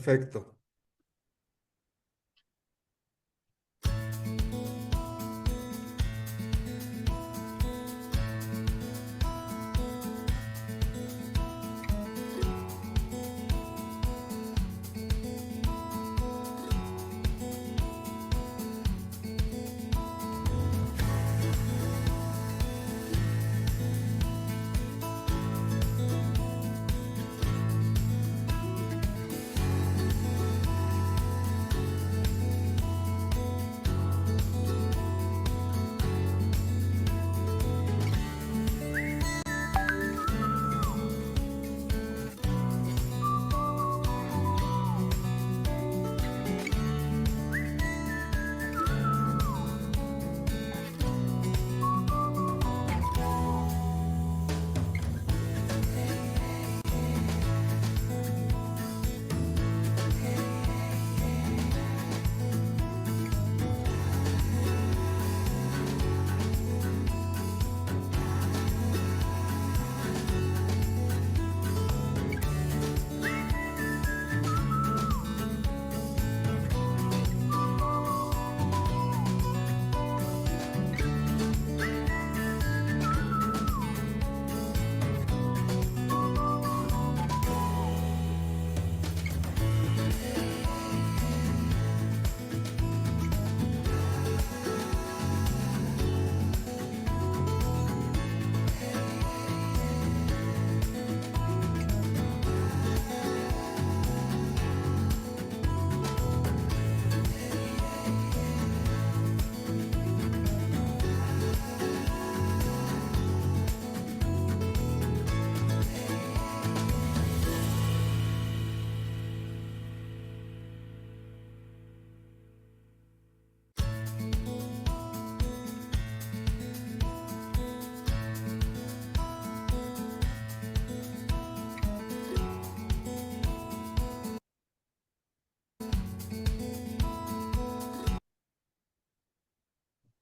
Perfecto.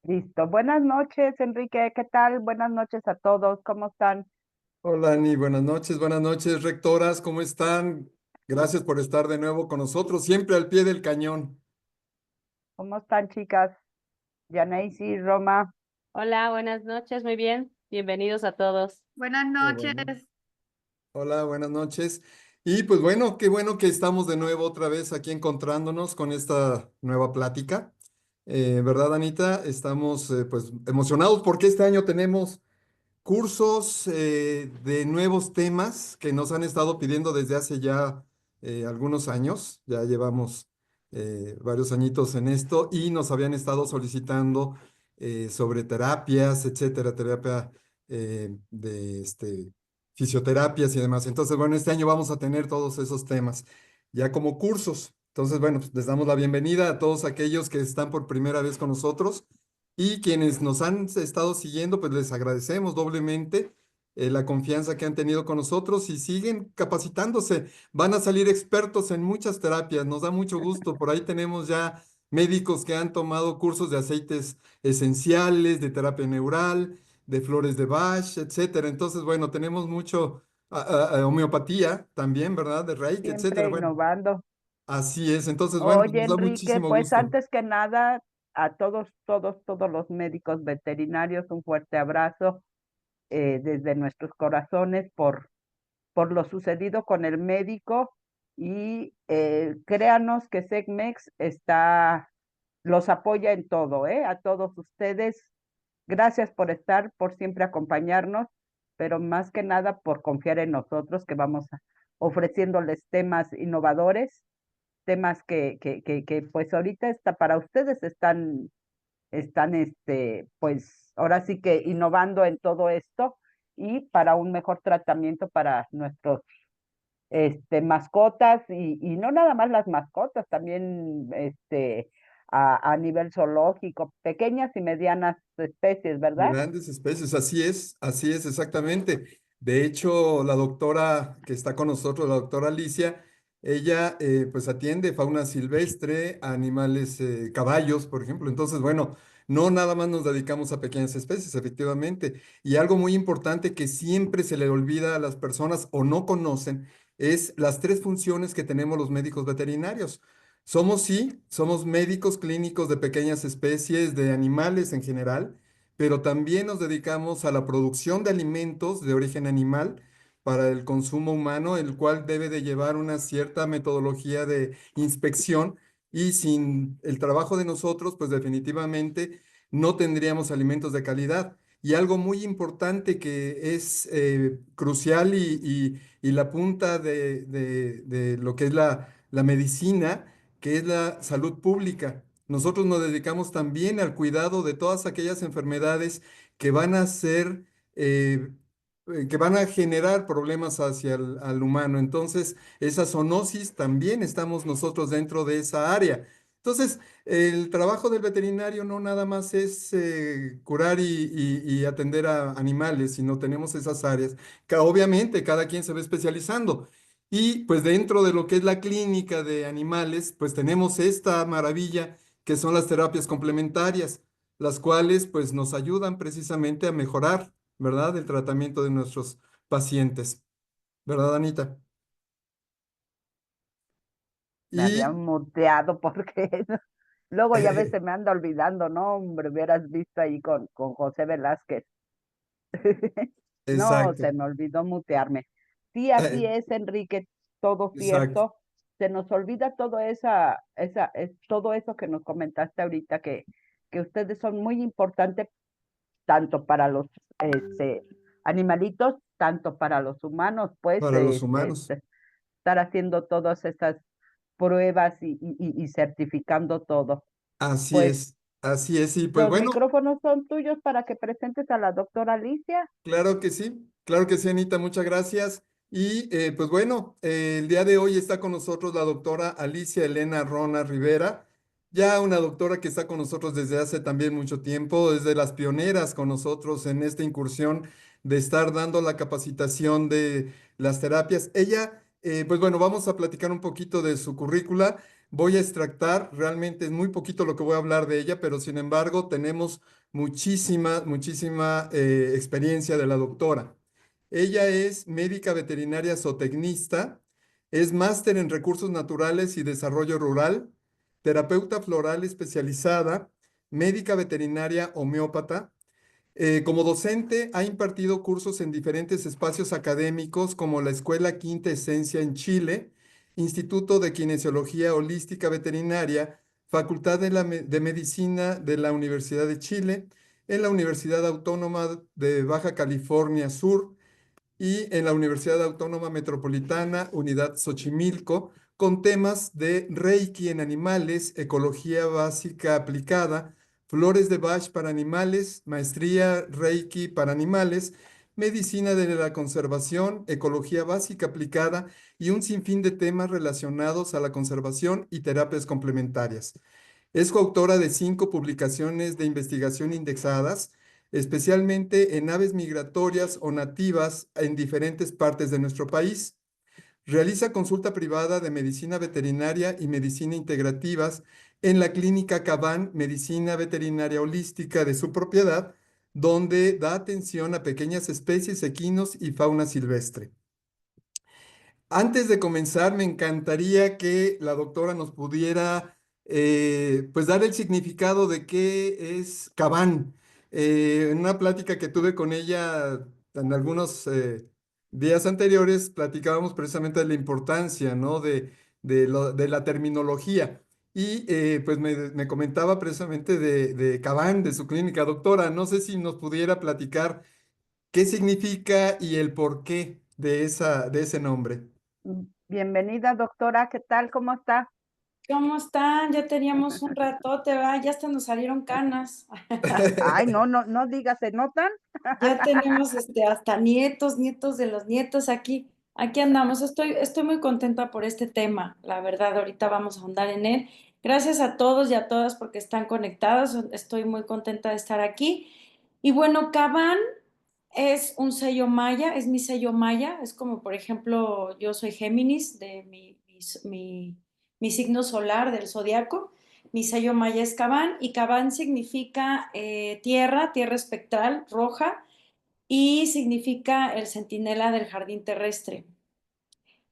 Listo. Buenas noches, Enrique. ¿Qué tal? Buenas noches a todos. ¿Cómo están? Hola, Ani, buenas noches, rectoras, ¿cómo están? Gracias por estar de nuevo con nosotros, siempre al pie del cañón. ¿Cómo están, chicas? Yanaisi, Roma. Hola, buenas noches, muy bien. Bienvenidos a todos. Buenas Qué noches. bueno. Hola, buenas noches. Y pues bueno, qué bueno que estamos de nuevo otra vez aquí encontrándonos con esta nueva plática. ¿Verdad, Anita? Estamos pues emocionados porque este año tenemos cursos de nuevos temas que nos han estado pidiendo desde hace ya algunos años. Ya llevamos varios añitos en esto y nos habían estado solicitando sobre terapias, etcétera, terapia de fisioterapias y demás. Entonces, bueno, este año vamos a tener todos esos temas ya como cursos. Entonces, bueno, pues les damos la bienvenida a todos aquellos que están por primera vez con nosotros. Y quienes nos han estado siguiendo, pues les agradecemos doblemente la confianza que han tenido con nosotros y siguen capacitándose. Van a salir expertos en muchas terapias, nos da mucho gusto. Por ahí tenemos ya médicos que han tomado cursos de aceites esenciales, de terapia neural, de flores de Bach, etcétera. Entonces, bueno, tenemos mucho homeopatía también, ¿verdad? De Reiki, etcétera. Siempre Bueno, innovando. así es. Entonces, bueno, pues Oye, nos da Enrique, muchísimo pues gusto. antes que nada, a todos los médicos veterinarios, un fuerte abrazo desde nuestros corazones por lo sucedido con el médico y créanos que SECMEX los apoya en todo, ¿eh? A todos ustedes, gracias por estar, por siempre acompañarnos, pero más que nada por confiar en nosotros que ofreciéndoles temas innovadores, temas que pues ahorita está, para ustedes están pues ahora sí que innovando en todo esto y para un mejor tratamiento para nuestros mascotas y no nada más las mascotas, también a nivel zoológico, pequeñas y medianas especies, ¿verdad? Grandes especies, así es exactamente. De hecho, la doctora que está con nosotros, la doctora Alicia, ella pues atiende fauna silvestre, animales, caballos, por ejemplo. Entonces, bueno, no nada más nos dedicamos a pequeñas especies, efectivamente. Y algo muy importante que siempre se le olvida a las personas o no conocen es las tres funciones que tenemos los médicos veterinarios. Somos, sí, somos médicos clínicos de pequeñas especies, de animales en general, pero también nos dedicamos a la producción de alimentos de origen animal para el consumo humano, el cual debe de llevar una cierta metodología de inspección y sin el trabajo de nosotros, pues definitivamente no tendríamos alimentos de calidad. Y algo muy importante que es crucial y la punta de lo que es la medicina, que es la salud pública. Nosotros nos dedicamos también al cuidado de todas aquellas enfermedades que van a ser, que van a generar problemas hacia al humano. Entonces, esa zoonosis también estamos nosotros dentro de esa área. Entonces, el trabajo del veterinario no nada más es curar y atender a animales, sino tenemos esas áreas que obviamente cada quien se va especializando. Y pues dentro de lo que es la clínica de animales, pues tenemos esta maravilla que son las terapias complementarias, las cuales pues nos ayudan precisamente a mejorar, ¿verdad? El tratamiento de nuestros pacientes, ¿verdad, Anita? Me habían Y muteado porque luego ya ves, se me anda olvidando, no, hombre, hubieras visto ahí con José Velázquez. No, exacto, se me olvidó mutearme. Sí, así es, Enrique, todo exacto, cierto. Se nos olvida todo eso que nos comentaste ahorita, que ustedes son muy importantes tanto para los este, animalitos, tanto para los humanos, pues, para los humanos. estar haciendo todas estas pruebas y certificando todo. Así Pues es, así es. Y pues los bueno, micrófonos son tuyos para que presentes a la doctora Alicia. claro que sí, Anita, muchas gracias. Y pues bueno, el día de hoy está con nosotros la doctora Alicia Elena Rona Rivera, ya una doctora que está con nosotros desde hace también mucho tiempo, es de las pioneras con nosotros en esta incursión de estar dando la capacitación de las terapias. Ella, pues bueno, vamos a platicar un poquito de su currícula. Voy a extractar, realmente es muy poquito lo que voy a hablar de ella, pero sin embargo tenemos muchísima experiencia de la doctora. Ella es médica veterinaria zootecnista, es máster en recursos naturales y desarrollo rural, terapeuta floral especializada, médica veterinaria homeópata. Como docente, ha impartido cursos en diferentes espacios académicos como la Escuela Quinta Esencia en Chile, Instituto de Kinesiología Holística Veterinaria, Facultad de Medicina de la Universidad de Chile, en la Universidad Autónoma de Baja California Sur, y en la Universidad Autónoma Metropolitana, Unidad Xochimilco, con temas de Reiki en animales, ecología básica aplicada, flores de Bach para animales, maestría Reiki para animales, medicina de la conservación, ecología básica aplicada y un sinfín de temas relacionados a la conservación y terapias complementarias. Es coautora de 5 publicaciones de investigación indexadas, especialmente en aves migratorias o nativas en diferentes partes de nuestro país. Realiza consulta privada de medicina veterinaria y medicina integrativas en la clínica Cabán Medicina Veterinaria Holística de su propiedad, donde da atención a pequeñas especies, equinos y fauna silvestre. Antes de comenzar, me encantaría que la doctora nos pudiera pues dar el significado de qué es Cabán. En una plática que tuve con ella en algunos días anteriores, platicábamos precisamente de la importancia, ¿no? De la terminología. Y pues me comentaba precisamente de Cabán, de su clínica. Doctora, no sé si nos pudiera platicar qué significa y el porqué de ese nombre. Bienvenida, doctora, ¿qué tal? ¿Cómo está? ¿Cómo están? Ya teníamos un ratote, ¿verdad? Ya hasta nos salieron canas. Ay, no, no, no digas, ¿se notan? Ya tenemos hasta nietos, nietos de los nietos aquí. Aquí andamos. Estoy muy contenta por este tema. La verdad, ahorita vamos a ahondar en él. Gracias a todos y a todas porque están conectados. Estoy muy contenta de estar aquí. Y bueno, Caban es un sello maya, es mi sello maya. Es como, por ejemplo, yo soy Géminis de mi signo solar del zodiaco. Mi sello maya es Cabán y Cabán significa tierra espectral roja y significa el centinela del jardín terrestre.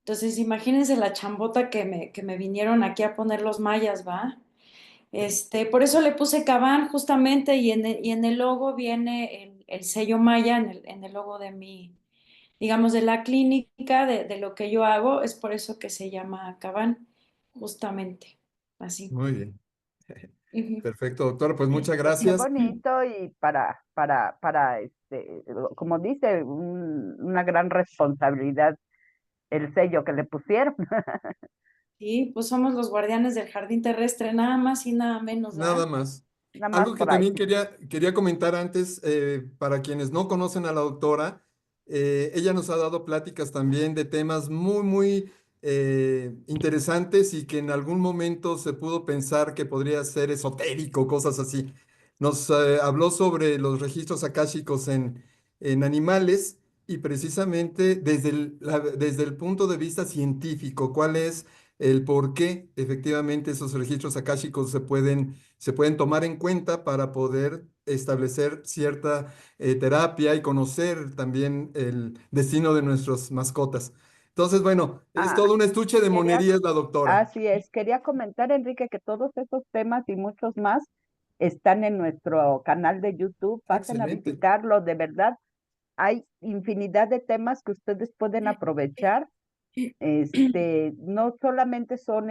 Entonces, imagínense la chambota que me vinieron aquí a poner los mayas, ¿va? Por eso le puse Caban justamente y en el logo viene el sello maya, en el logo de mi, digamos, de la clínica, de lo que yo hago, es por eso que se llama Caban, justamente, así. Muy bien. Ujú. Perfecto, doctora. Pues muchas Pues qué gracias. bonito y como dice, una gran responsabilidad el sello que le pusieron. Sí, pues somos los guardianes del jardín terrestre, nada más y nada menos, ¿ah? Nada más. Nada más Algo que por ahí. también quería comentar antes, para quienes no conocen a la doctora, ella nos ha dado pláticas también de temas muy interesantes y que en algún momento se pudo pensar que podría ser esotérico, cosas así. Nos habló sobre los registros akáshicos en animales y precisamente desde el punto de vista científico, cuál es el por qué efectivamente esos registros akáshicos se pueden tomar en cuenta para poder establecer cierta terapia y conocer también el destino de nuestras mascotas. Entonces, bueno, es Ah, todo un estuche de quería, monerías la doctora. así es, quería comentar, Enrique, que todos esos temas y muchos más están en nuestro canal de YouTube. Pasen a Excelente. visitarlo, de verdad. Hay infinidad de temas que ustedes pueden aprovechar. No solamente son,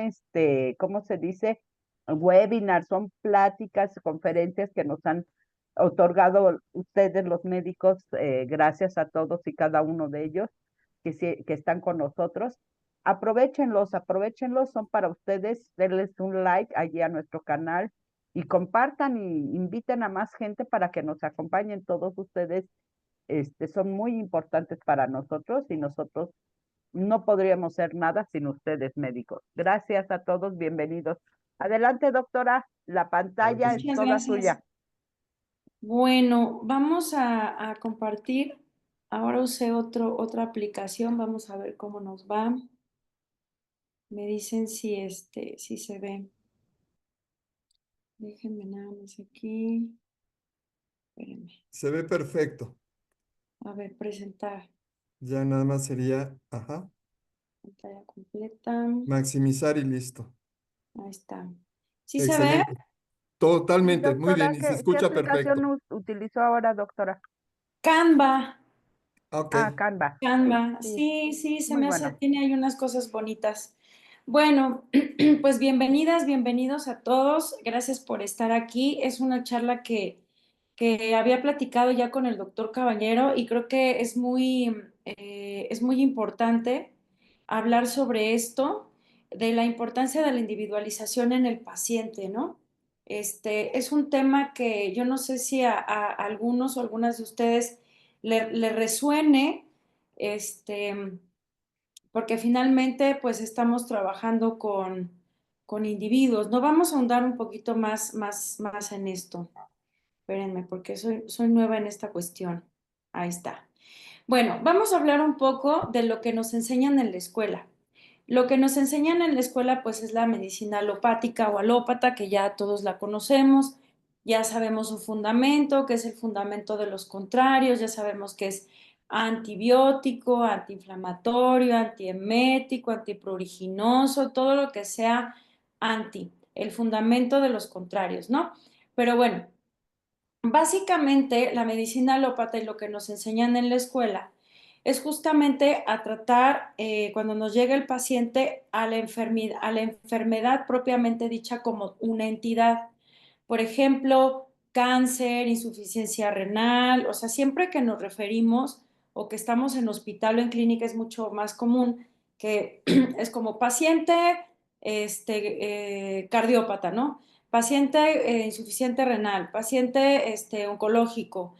¿cómo se dice? Webinars, son pláticas, conferencias que nos han otorgado ustedes, los médicos, gracias a todos y cada uno de ellos que están con nosotros. Aprovechenlos, aprovechenlos, son para ustedes. Denles un like allí a nuestro canal y compartan y inviten a más gente para que nos acompañen todos ustedes. Son muy importantes para nosotros y nosotros no podríamos ser nada sin ustedes, médicos. Gracias a todos, bienvenidos. Adelante, doctora, la Claro que pantalla es sí. Muchas toda gracias. suya. Bueno, vamos a compartir. Ahora usé otra aplicación, vamos a ver cómo nos va. Me dicen si se ve. Déjenme nada más aquí. Espérenme. Se ve perfecto. A ver, presentar Ya nada más sería, ajá, pantalla completa. maximizar y listo. Ahí está. ¿Sí se ve? Excelente. Sí, Totalmente. Muy bien. doctora, Y se ¿qué escucha aplicación perfecto. utilizó ahora, doctora? Canva. Ok. Ah, Canva. Sí, Canva. sí, Sí, sí, se muy me hace, bueno. tiene ahí unas cosas bonitas. Bueno, pues bienvenidas, bienvenidos a todos. Gracias por estar aquí. Es una charla que había platicado ya con el doctor Caballero y creo que es muy importante hablar sobre esto, de la importancia de la individualización en el paciente, ¿no? Es un tema que yo no sé si a algunos o algunas de ustedes le resuene, este, porque finalmente pues estamos trabajando con individuos. No vamos a ahondar un poquito más en esto. Espérenme, porque soy nueva en esta cuestión. Ahí está. Bueno, vamos a hablar un poco de lo que nos enseñan en la escuela. Lo que nos enseñan en la escuela pues es la medicina alopática o alópata, que ya todos la conocemos, ya sabemos su fundamento, que es el fundamento de los contrarios, ya sabemos que es antibiótico, antiinflamatorio, antiemético, antipruriginoso, todo lo que sea anti, el fundamento de los contrarios, ¿no? Pero bueno, básicamente, la medicina alópata y lo que nos enseñan en la escuela es justamente a tratar, cuando nos llega el paciente, a la enfermedad propiamente dicha como una entidad. Por ejemplo, cáncer, insuficiencia renal, o sea, siempre que nos referimos o que estamos en hospital o en clínica es mucho más común que es como paciente cardiópata, ¿no? Paciente insuficiente renal, paciente oncológico,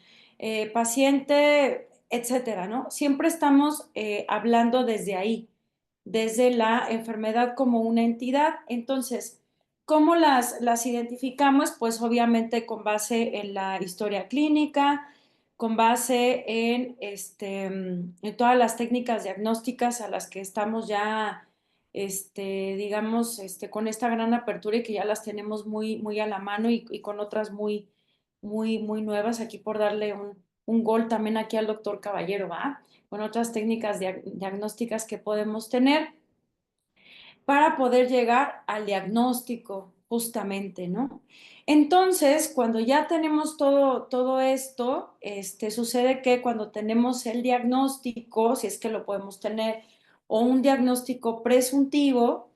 paciente, etcétera, ¿no? Siempre estamos hablando desde ahí, desde la enfermedad como una entidad. Entonces, ¿cómo las identificamos? Pues obviamente con base en la historia clínica, con base en todas las técnicas diagnósticas a las que estamos ya digamos, con esta gran apertura y que ya las tenemos muy a la mano y con otras muy nuevas, aquí por darle un gol también aquí al doctor Caballero, ¿va? Con otras técnicas diagnósticas que podemos tener para poder llegar al diagnóstico, justamente, ¿no? Entonces, cuando ya tenemos todo esto, sucede que cuando tenemos el diagnóstico, si es que lo podemos tener, o un diagnóstico presuntivo,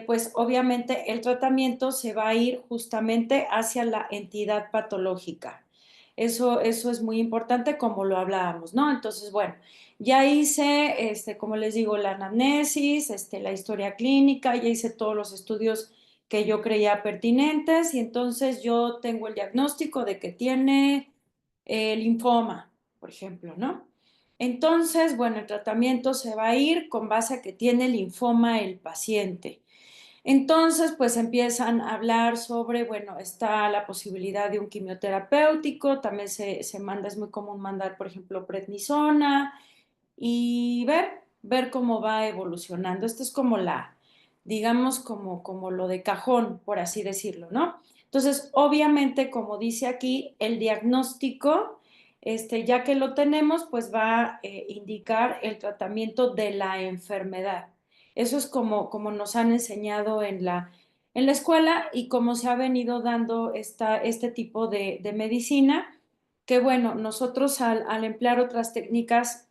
pues obviamente el tratamiento se va a ir justamente hacia la entidad patológica. Eso es muy importante como lo hablábamos, ¿no? Entonces, bueno, ya hice, como les digo, la anamnesis, la historia clínica, ya hice todos los estudios que yo creía pertinentes y entonces yo tengo el diagnóstico de que tiene linfoma, por ejemplo, ¿no? Entonces, bueno, el tratamiento se va a ir con base a que tiene linfoma el paciente. Entonces, pues empiezan a hablar sobre, bueno, está la posibilidad de un quimioterapéutico, también se manda, es muy común mandar, por ejemplo, prednisona y ver cómo va evolucionando. Esto es como digamos, como lo de cajón, por así decirlo, ¿no? Entonces, obviamente, como dice aquí, el diagnóstico, ya que lo tenemos, pues va a indicar el tratamiento de la enfermedad. Eso es como nos han enseñado en la escuela y como se ha venido dando este tipo de medicina, que bueno, nosotros al emplear otras técnicas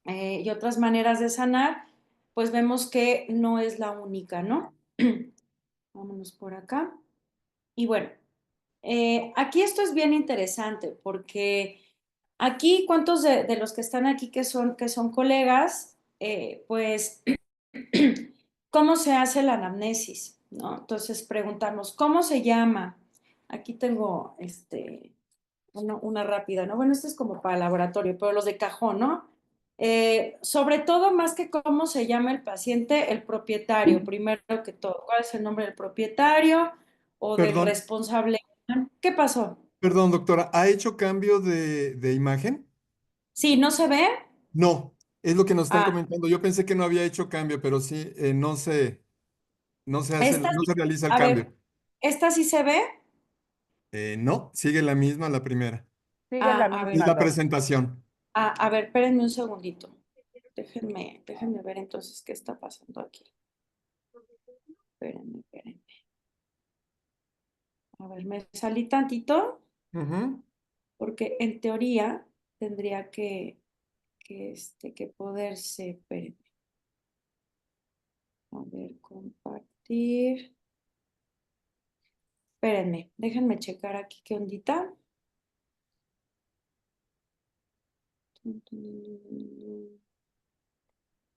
y otras maneras de sanar, pues vemos que no es la única, ¿no? Vámonos por acá. Y bueno, aquí esto es bien interesante porque aquí, ¿cuántos de los que están aquí que son colegas, pues, cómo se hace la anamnesis, ¿no? Entonces preguntamos, ¿cómo se llama? Aquí tengo una rápida, ¿no? Bueno, esto es como para laboratorio, pero los de cajón, ¿no? Sobre todo, más que cómo se llama el paciente, el propietario, primero que todo. ¿Cuál es el nombre del propietario o del Perdón, responsable? ¿Qué pasó? perdón, doctora, ¿ha hecho cambio de imagen? Sí, ¿no se ve? No, es lo que nos están Ah, comentando. Yo pensé que no había hecho cambio, pero sí, no se hace, esta no sí, se realiza el a cambio. ver, ¿esta sí se ve? No, sigue la misma, la primera. Sigue Ah, la a Es ver, misma, la Doc. presentación. a ver, espérenme un segundito. Déjenme ver entonces qué está pasando aquí. Espérenme. A ver, me salí tantito Ujú. porque en teoría tendría que poderse, espérenme. A ver, compartir. Espérenme, déjenme checar aquí qué ondita.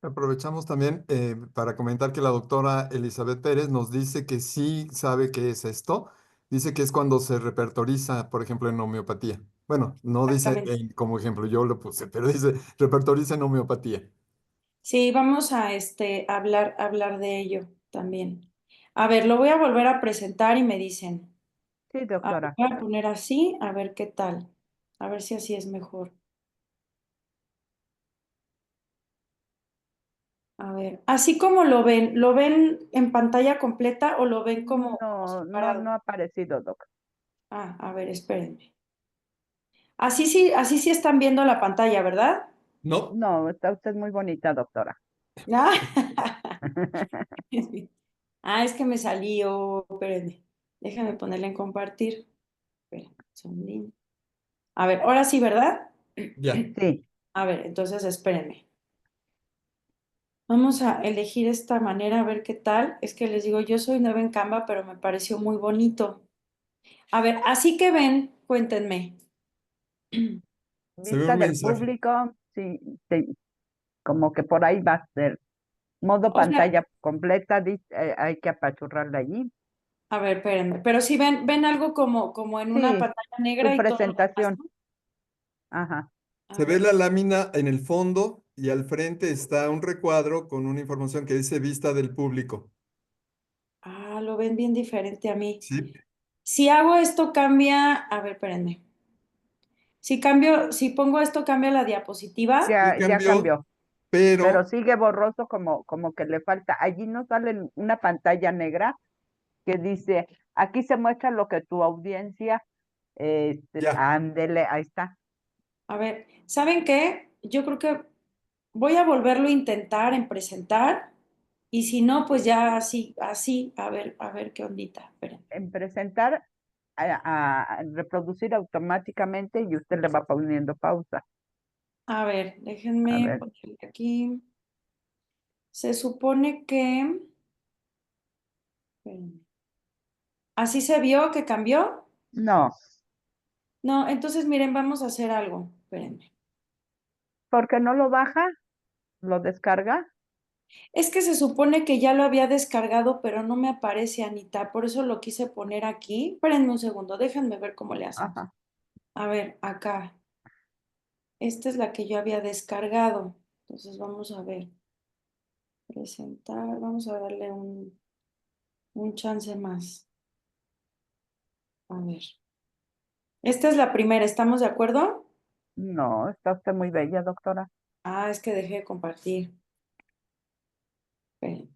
Aprovechamos también para comentar que la doctora Elizabeth Pérez nos dice que sí sabe qué es esto. Dice que es cuando se repertoriza, por ejemplo, en homeopatía. Bueno, no dice Exactamente. como ejemplo, yo lo puse, pero dice repertoriza en homeopatía. Sí, vamos a hablar de ello también. A ver, lo voy a volver a presentar y me dicen. Sí, A ver, doctora. voy a poner así, a ver qué tal. A ver si así es mejor. A ver, así como ¿lo ven en pantalla completa o lo ven como No, no, separado? no ha aparecido, Doc. Ah, a ver, espérenme. Así sí están viendo la pantalla, ¿verdad? No, No, está usted muy bonita, doctora. Ah, es que me salió, espérenme. Déjame ponerle en compartir. Espera, segundín. A ver, ahora sí, ¿verdad? ya. Sí, A ver, entonces espérenme. Vamos a elegir esta manera a ver qué tal. Es que les digo, yo soy nueva en Canva, pero me pareció muy bonito. A ver, así que ven, cuéntenme. Se ve vista un del mensaje. público, sí, sí, como que por ahí va a ser. Modo O sea, pantalla completa, hay que apachurrarla allí. a ver, espérenme. Pero si ven algo como en una Sí, pantalla negra su y todo lo demás, presentación. ¿no? Ajá. A Se ve ver. la lámina en el fondo y al frente está un recuadro con una información que dice vista del público. Lo ven bien diferente a mí. Sí, Si hago esto, cambia. A ver, espérenme. Si pongo esto, cambia la diapositiva. sí Ya cambió, cambió, pero pero sigue borroso como que le falta. Allí no sale una pantalla negra que dice, aquí se muestra lo que tu audiencia, ya. ándele, ahí está. A ver, ¿saben qué? Yo creo que voy a volverlo a intentar en presentar y si no, pues ya así, así, a ver qué ondita. Esperen. En presentar, a reproducir automáticamente y usted le va poniendo pausa. A ver, A déjenme ver, ponerle aquí. Se supone que... espérenme. ¿Así se vio que cambió? no, No, entonces miren, vamos a hacer algo. Espérenme. porque no lo baja, lo descarga. Es que se supone que ya lo había descargado, pero no me aparece, Anita. Por eso lo quise poner aquí. Espérenme un segundo, déjenme ver cómo le hacemos. Ajá. A ver, acá. Esta es la que yo había descargado. Entonces vamos a ver. Presentar. Vamos a darle un chance más. A ver. Esta es la primera, ¿estamos de acuerdo? No, está usted muy bella, doctora. Ah, es que dejé de compartir. Esperen,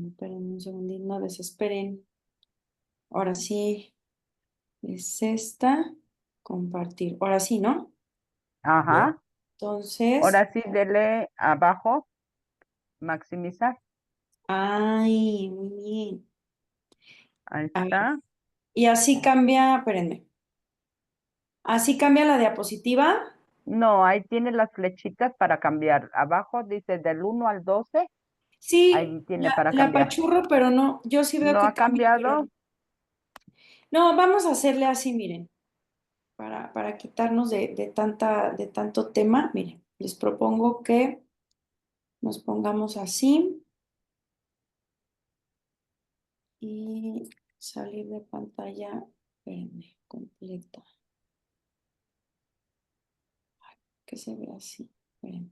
esperen un segundito, no desesperen. Ahora sí, es esta. Compartir. Ahora sí, ¿no? ¿Ya? Ajá. Entonces, Ahora sí, dele abajo, maximizar. ay, muy bien. Ahí A ver, está. y así cambia, espérenme. Así cambia la diapositiva. No, ahí tiene las flechitas para cambiar. Abajo dice del 1 al 12. Sí, Ahí tiene para la cambiar. apachurro, pero no, yo sí veo ¿No que ha cambia, pero cambiado? no. No, vamos a hacerle así, miren, para quitarnos de tanto tema. Miren, les propongo que nos pongamos así y salir de pantalla, espérenme, completa, que se vea así. Espérenme.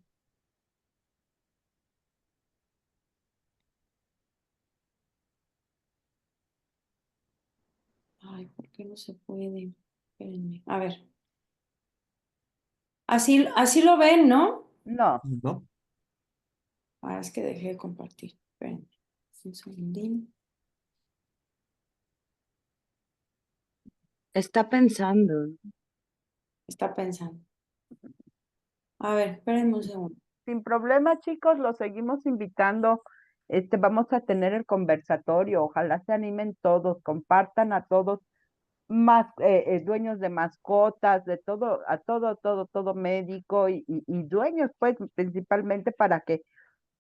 Ay, ¿por qué no se puede? Espérenme. A ver, así lo ven, ¿no? No. ¿No? Ah, es que dejé de compartir. Espérenme. Un segundín. Está pensando. Está pensando. A ver, espérenme un segundo. Sin problema, chicos, los seguimos invitando. Vamos a tener el conversatorio. Ojalá se animen todos, compartan a todos, más dueños de mascotas, de todo, a todo médico y dueños, pues, principalmente para que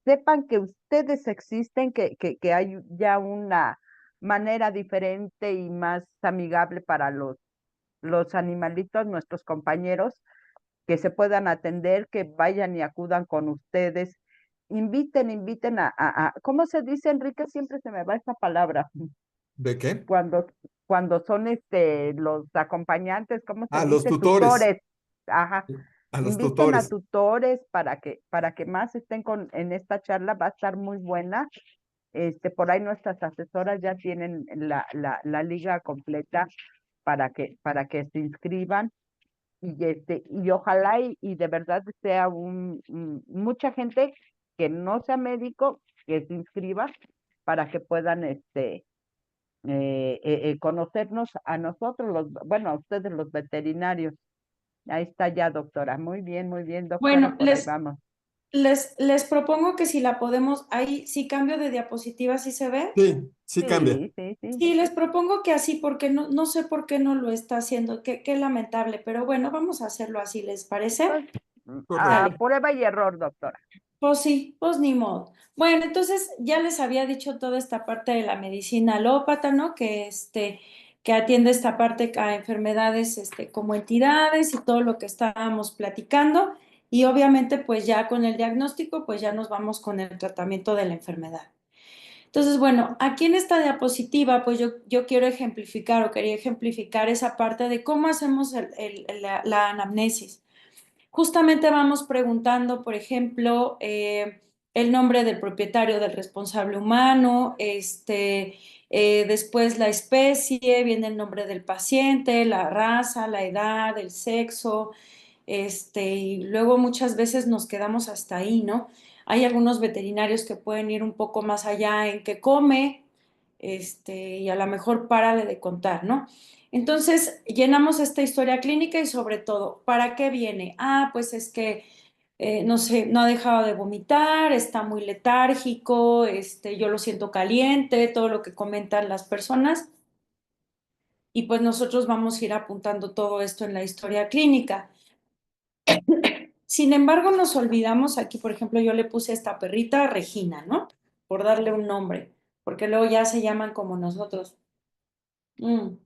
sepan que ustedes existen, que hay ya una manera diferente y más amigable para los animalitos, nuestros compañeros, que se puedan atender, que vayan y acudan con ustedes. Inviten ¿cómo se dice, Enrique? Siempre se me va esa palabra. ¿De qué? Cuando, cuando son los acompañantes, ¿cómo se Ah, los dice? tutores. Tutores. Ajá. A los Inviten a tutores. tutores para que más estén en esta charla, va a estar muy buena. Por ahí nuestras asesoras ya tienen la liga completa para que se inscriban y ojalá y de verdad sea mucha gente que no sea médico que se inscriba para que puedan conocernos a nosotros, bueno, a ustedes los veterinarios. Ahí está ya, doctora. Muy bien, doctora, Bueno, por ahí vamos. les propongo que si la podemos, ahí, si cambio de diapositiva, ¿sí se ve? Sí, sí cambia. Sí, sí, sí. Sí, les propongo que así, porque no sé por qué no lo está haciendo, qué lamentable, pero bueno, vamos a hacerlo así, ¿les parece? Pues, a Correcto. Sale. prueba y error, doctora. Pues sí, pues ni modo. Bueno, entonces ya les había dicho toda esta parte de la medicina alópata, ¿no? Que atiende esta parte a enfermedades, como entidades y todo lo que estábamos platicando. Y obviamente, pues ya con el diagnóstico, pues ya nos vamos con el tratamiento de la enfermedad. Entonces, bueno, aquí en esta diapositiva, pues yo quiero ejemplificar o quería ejemplificar esa parte de cómo hacemos la anamnesis. Justamente vamos preguntando, por ejemplo, el nombre del propietario del responsable humano, después la especie, viene el nombre del paciente, la raza, la edad, el sexo, y luego muchas veces nos quedamos hasta ahí, ¿no? Hay algunos veterinarios que pueden ir un poco más allá en qué come, y a lo mejor párale de contar, ¿no? Entonces, llenamos esta historia clínica y sobre todo, ¿para qué viene? Ah, pues es que, no sé, no ha dejado de vomitar, está muy letárgico, yo lo siento caliente, todo lo que comentan las personas. Y pues nosotros vamos a ir apuntando todo esto en la historia clínica. Sin embargo, nos olvidamos, aquí por ejemplo yo le puse a esta perrita Regina, ¿no? Por darle un nombre, porque luego ya se llaman como nosotros. Mm.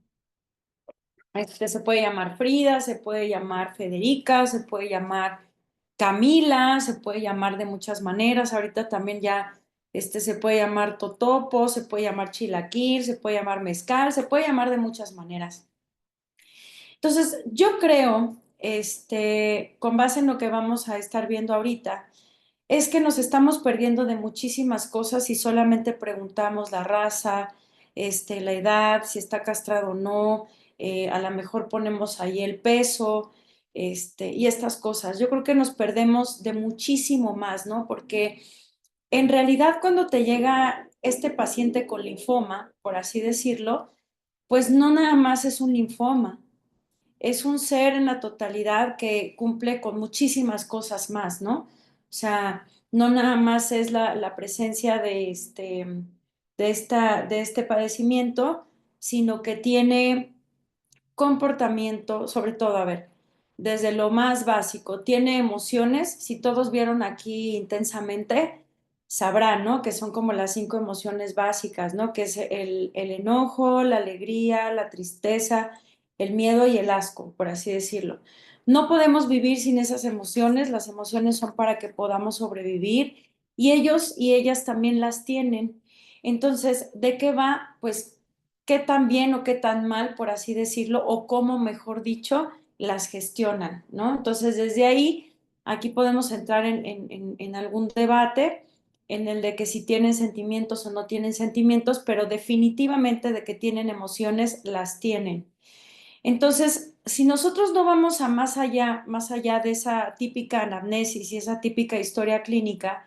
Se puede llamar Frida, se puede llamar Federica, se puede llamar Camila, se puede llamar de muchas maneras. Ahorita también ya se puede llamar Totopo, se puede llamar Chilaquil, se puede llamar Mezcal, se puede llamar de muchas maneras. Entonces, yo creo, con base en lo que vamos a estar viendo ahorita, es que nos estamos perdiendo de muchísimas cosas si solamente preguntamos la raza, la edad, si está castrado o no, a lo mejor ponemos ahí el peso, y estas cosas. Yo creo que nos perdemos de muchísimo más, ¿no? Porque en realidad cuando te llega este paciente con linfoma, por así decirlo, pues no nada más es un linfoma, es un ser en la totalidad que cumple con muchísimas cosas más, ¿no? O sea, no nada más es la presencia de este padecimiento, sino que tiene comportamiento, sobre todo, a ver, desde lo más básico, tiene emociones, si todos vieron aquí intensamente, sabrán, ¿no? Que son como las 5 emociones básicas, ¿no? Que es el enojo, la alegría, la tristeza, el miedo y el asco, por así decirlo. No podemos vivir sin esas emociones, las emociones son para que podamos sobrevivir y ellos y ellas también las tienen. Entonces, ¿de qué va? Pues qué tan bien o qué tan mal, por así decirlo, o cómo, mejor dicho, las gestionan, ¿no? Entonces, desde ahí, aquí podemos entrar en algún debate en el de que si tienen sentimientos o no tienen sentimientos, pero definitivamente de que tienen emociones, las tienen. Entonces, si nosotros no vamos a más allá de esa típica anamnesis y esa típica historia clínica,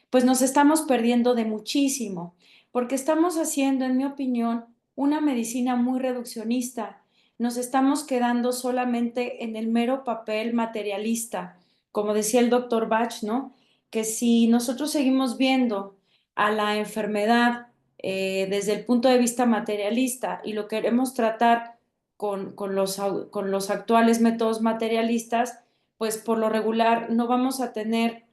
pues nos estamos perdiendo de muchísimo, porque estamos haciendo, en mi opinión, una medicina muy reduccionista. Nos estamos quedando solamente en el mero papel materialista, como decía el doctor Bach, ¿no? Que si nosotros seguimos viendo a la enfermedad desde el punto de vista materialista y lo queremos tratar con los actuales métodos materialistas, pues por lo regular no vamos a tener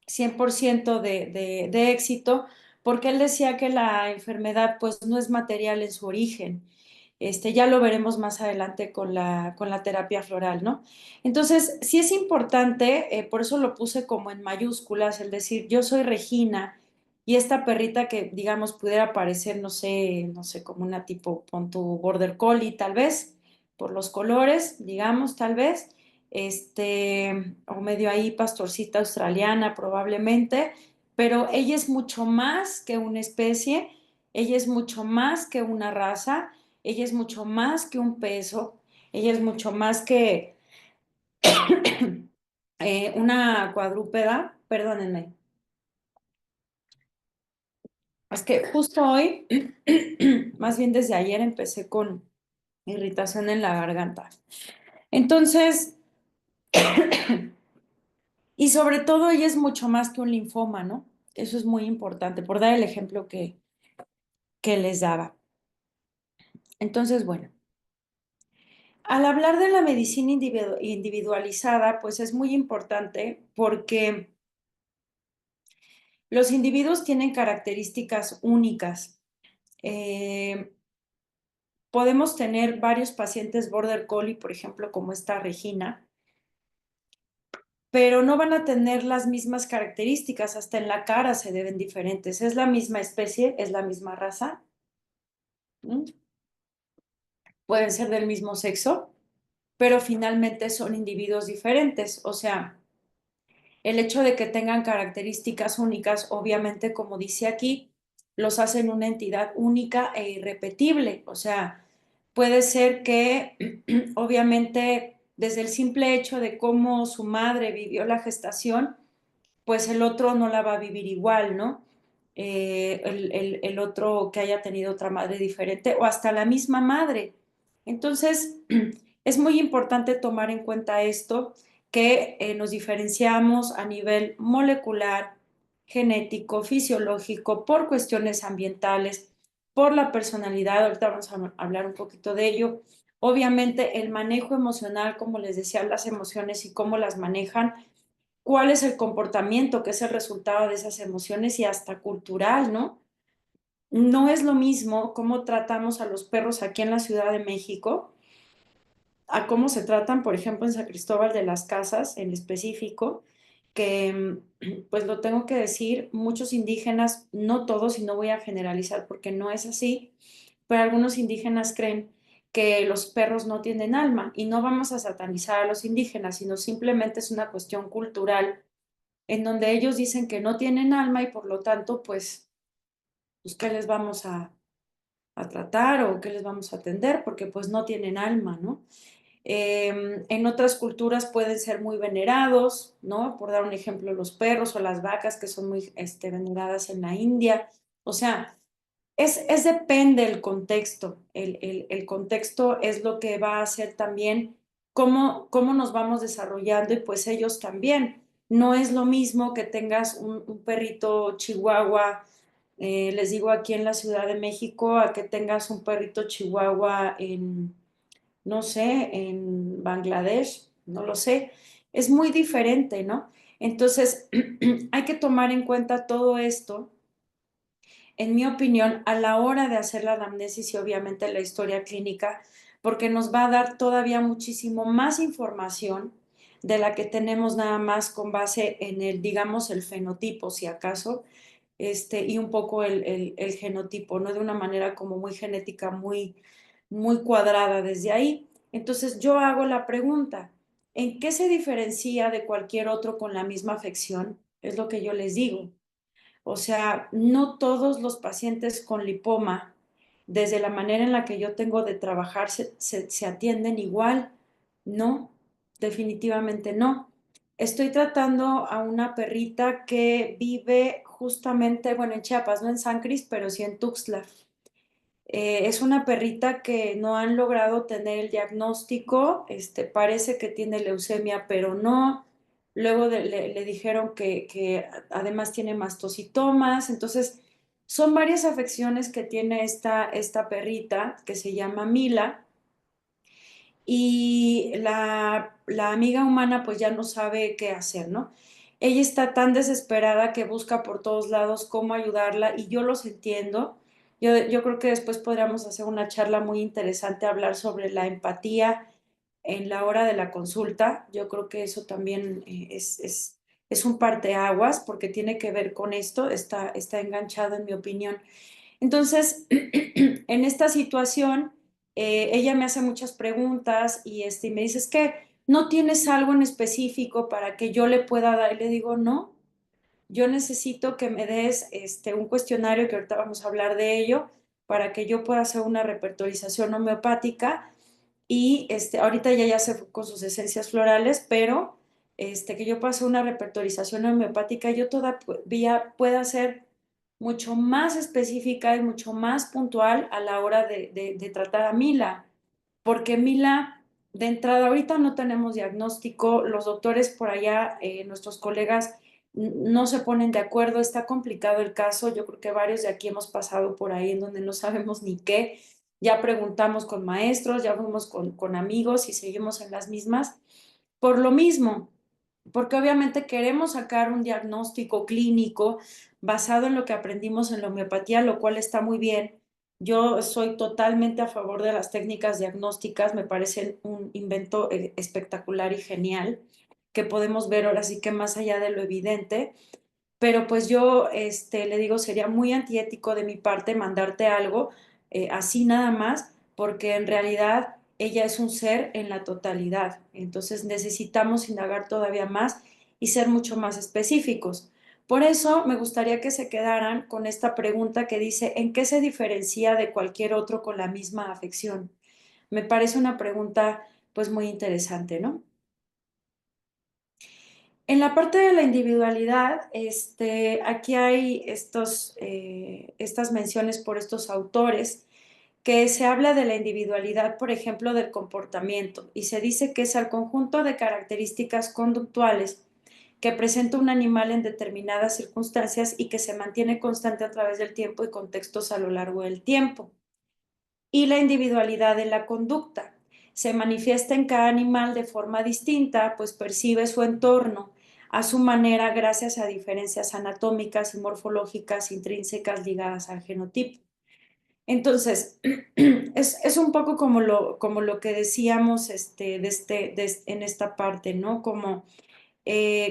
100% de éxito, porque él decía que la enfermedad pues no es material en su origen. Ya lo veremos más adelante con la terapia floral, ¿no? Entonces, sí es importante, por eso lo puse como en mayúsculas, el decir, yo soy Regina, y esta perrita que, digamos, pudiera parecer, no sé, como una tipo, pon tu border collie, tal vez, por los colores, digamos, tal vez, o medio ahí pastorcita australiana probablemente, pero ella es mucho más que una especie, ella es mucho más que una raza, ella es mucho más que un peso, ella es mucho más que una cuadrúpeda, perdónenme. Es que justo hoy, más bien desde ayer, empecé con irritación en la garganta. Entonces, y sobre todo ella es mucho más que un linfoma, ¿no? Eso es muy importante, por dar el ejemplo que les daba. Entonces, bueno, al hablar de la medicina individualizada, pues es muy importante porque los individuos tienen características únicas. Podemos tener varios pacientes border collie, por ejemplo, como esta Regina, pero no van a tener las mismas características, hasta en la cara se deben diferentes. Es la misma especie, es la misma raza, ¿m? Pueden ser del mismo sexo, pero finalmente son individuos diferentes. O sea, el hecho de que tengan características únicas, obviamente, como dice aquí, los hacen una entidad única e irrepetible. O sea, puede ser que, obviamente, desde el simple hecho de cómo su madre vivió la gestación, pues el otro no la va a vivir igual, ¿no? el otro que haya tenido otra madre diferente o hasta la misma madre. Entonces, es muy importante tomar en cuenta esto, que nos diferenciamos a nivel molecular, genético, fisiológico, por cuestiones ambientales, por la personalidad. Ahorita vamos a hablar un poquito de ello. Obviamente, el manejo emocional, como les decía, las emociones y cómo las manejan, cuál es el comportamiento que es el resultado de esas emociones y hasta cultural, ¿no? No es lo mismo cómo tratamos a los perros aquí en la Ciudad de México a cómo se tratan, por ejemplo, en San Cristóbal de las Casas en específico, que pues lo tengo que decir, muchos indígenas, no todos, y no voy a generalizar porque no es así, pero algunos indígenas creen que los perros no tienen alma y no vamos a satanizar a los indígenas, sino simplemente es una cuestión cultural en donde ellos dicen que no tienen alma y por lo tanto, pues ¿qué les vamos a tratar o qué les vamos a atender? Porque pues no tienen alma, ¿no? En otras culturas pueden ser muy venerados, ¿no? Por dar un ejemplo, los perros o las vacas que son muy veneradas en la India. O sea, es depende del contexto. El contexto es lo que va a hacer también cómo nos vamos desarrollando y pues ellos también. No es lo mismo que tengas un perrito chihuahua, les digo aquí en la Ciudad de México, a que tengas un perrito chihuahua en, no sé, en Bangladesh, no lo sé. Es muy diferente, ¿no? Entonces, hay que tomar en cuenta todo esto en mi opinión, a la hora de hacer la anamnesis y obviamente la historia clínica, porque nos va a dar todavía muchísimo más información de la que tenemos nada más con base en el, digamos, el fenotipo, si acaso, y un poco el genotipo, ¿no? De una manera como muy genética, muy cuadrada desde ahí. Entonces yo hago la pregunta, ¿en qué se diferencia de cualquier otro con la misma afección? Es lo que yo les digo. O sea, no todos los pacientes con lipoma, desde la manera en la que yo tengo de trabajar, se atienden igual. No, definitivamente no. Estoy tratando a una perrita que vive justamente, bueno, en Chiapas, no en San Cris, pero sí en Tuxtla. Es una perrita que no han logrado tener el diagnóstico, parece que tiene leucemia, pero no. Luego le dijeron que además tiene mastocitomas, entonces son varias afecciones que tiene esta perrita que se llama Mila y la amiga humana pues ya no sabe qué hacer, ¿no? Ella está tan desesperada que busca por todos lados cómo ayudarla y yo los entiendo. Yo creo que después podríamos hacer una charla muy interesante, hablar sobre la empatía en la hora de la consulta. Yo creo que eso también es un parteaguas porque tiene que ver con esto, está enganchado en mi opinión. Entonces, en esta situación, ella me hace muchas preguntas y me dice, es que no tienes algo en específico para que yo le pueda dar. Y le digo, no, yo necesito que me des un cuestionario, que ahorita vamos a hablar de ello, para que yo pueda hacer una repertorización homeopática. Y ahorita ella ya se fue con sus esencias florales, pero que yo pueda hacer una repertorización homeopática, yo todavía pueda ser mucho más específica y mucho más puntual a la hora de tratar a Mila, porque Mila, de entrada, ahorita no tenemos diagnóstico, los doctores por allá, nuestros colegas, no se ponen de acuerdo, está complicado el caso, yo creo que varios de aquí hemos pasado por ahí en donde no sabemos ni qué, ya preguntamos con maestros, ya fuimos con amigos y seguimos en las mismas, por lo mismo, porque obviamente queremos sacar un diagnóstico clínico basado en lo que aprendimos en la homeopatía, lo cual está muy bien. Yo soy totalmente a favor de las técnicas diagnósticas, me parecen un invento espectacular y genial, que podemos ver ahora sí que más allá de lo evidente, pero pues yo le digo, sería muy antiético de mi parte mandarte algo así nada más, porque en realidad ella es un ser en la totalidad. Entonces necesitamos indagar todavía más y ser mucho más específicos. Por eso me gustaría que se quedaran con esta pregunta que dice, ¿en qué se diferencia de cualquier otro con la misma afección? Me parece una pregunta pues muy interesante, ¿no? En la parte de la individualidad, aquí hay estas menciones por estos autores que se habla de la individualidad, por ejemplo, del comportamiento, y se dice que es el conjunto de características conductuales que presenta un animal en determinadas circunstancias y que se mantiene constante a través del tiempo y contextos a lo largo del tiempo. Y la individualidad de la conducta se manifiesta en cada animal de forma distinta, pues percibe su entorno a su manera gracias a diferencias anatómicas y morfológicas intrínsecas ligadas al genotipo. Entonces, es un poco como lo que decíamos en esta parte, ¿no? Como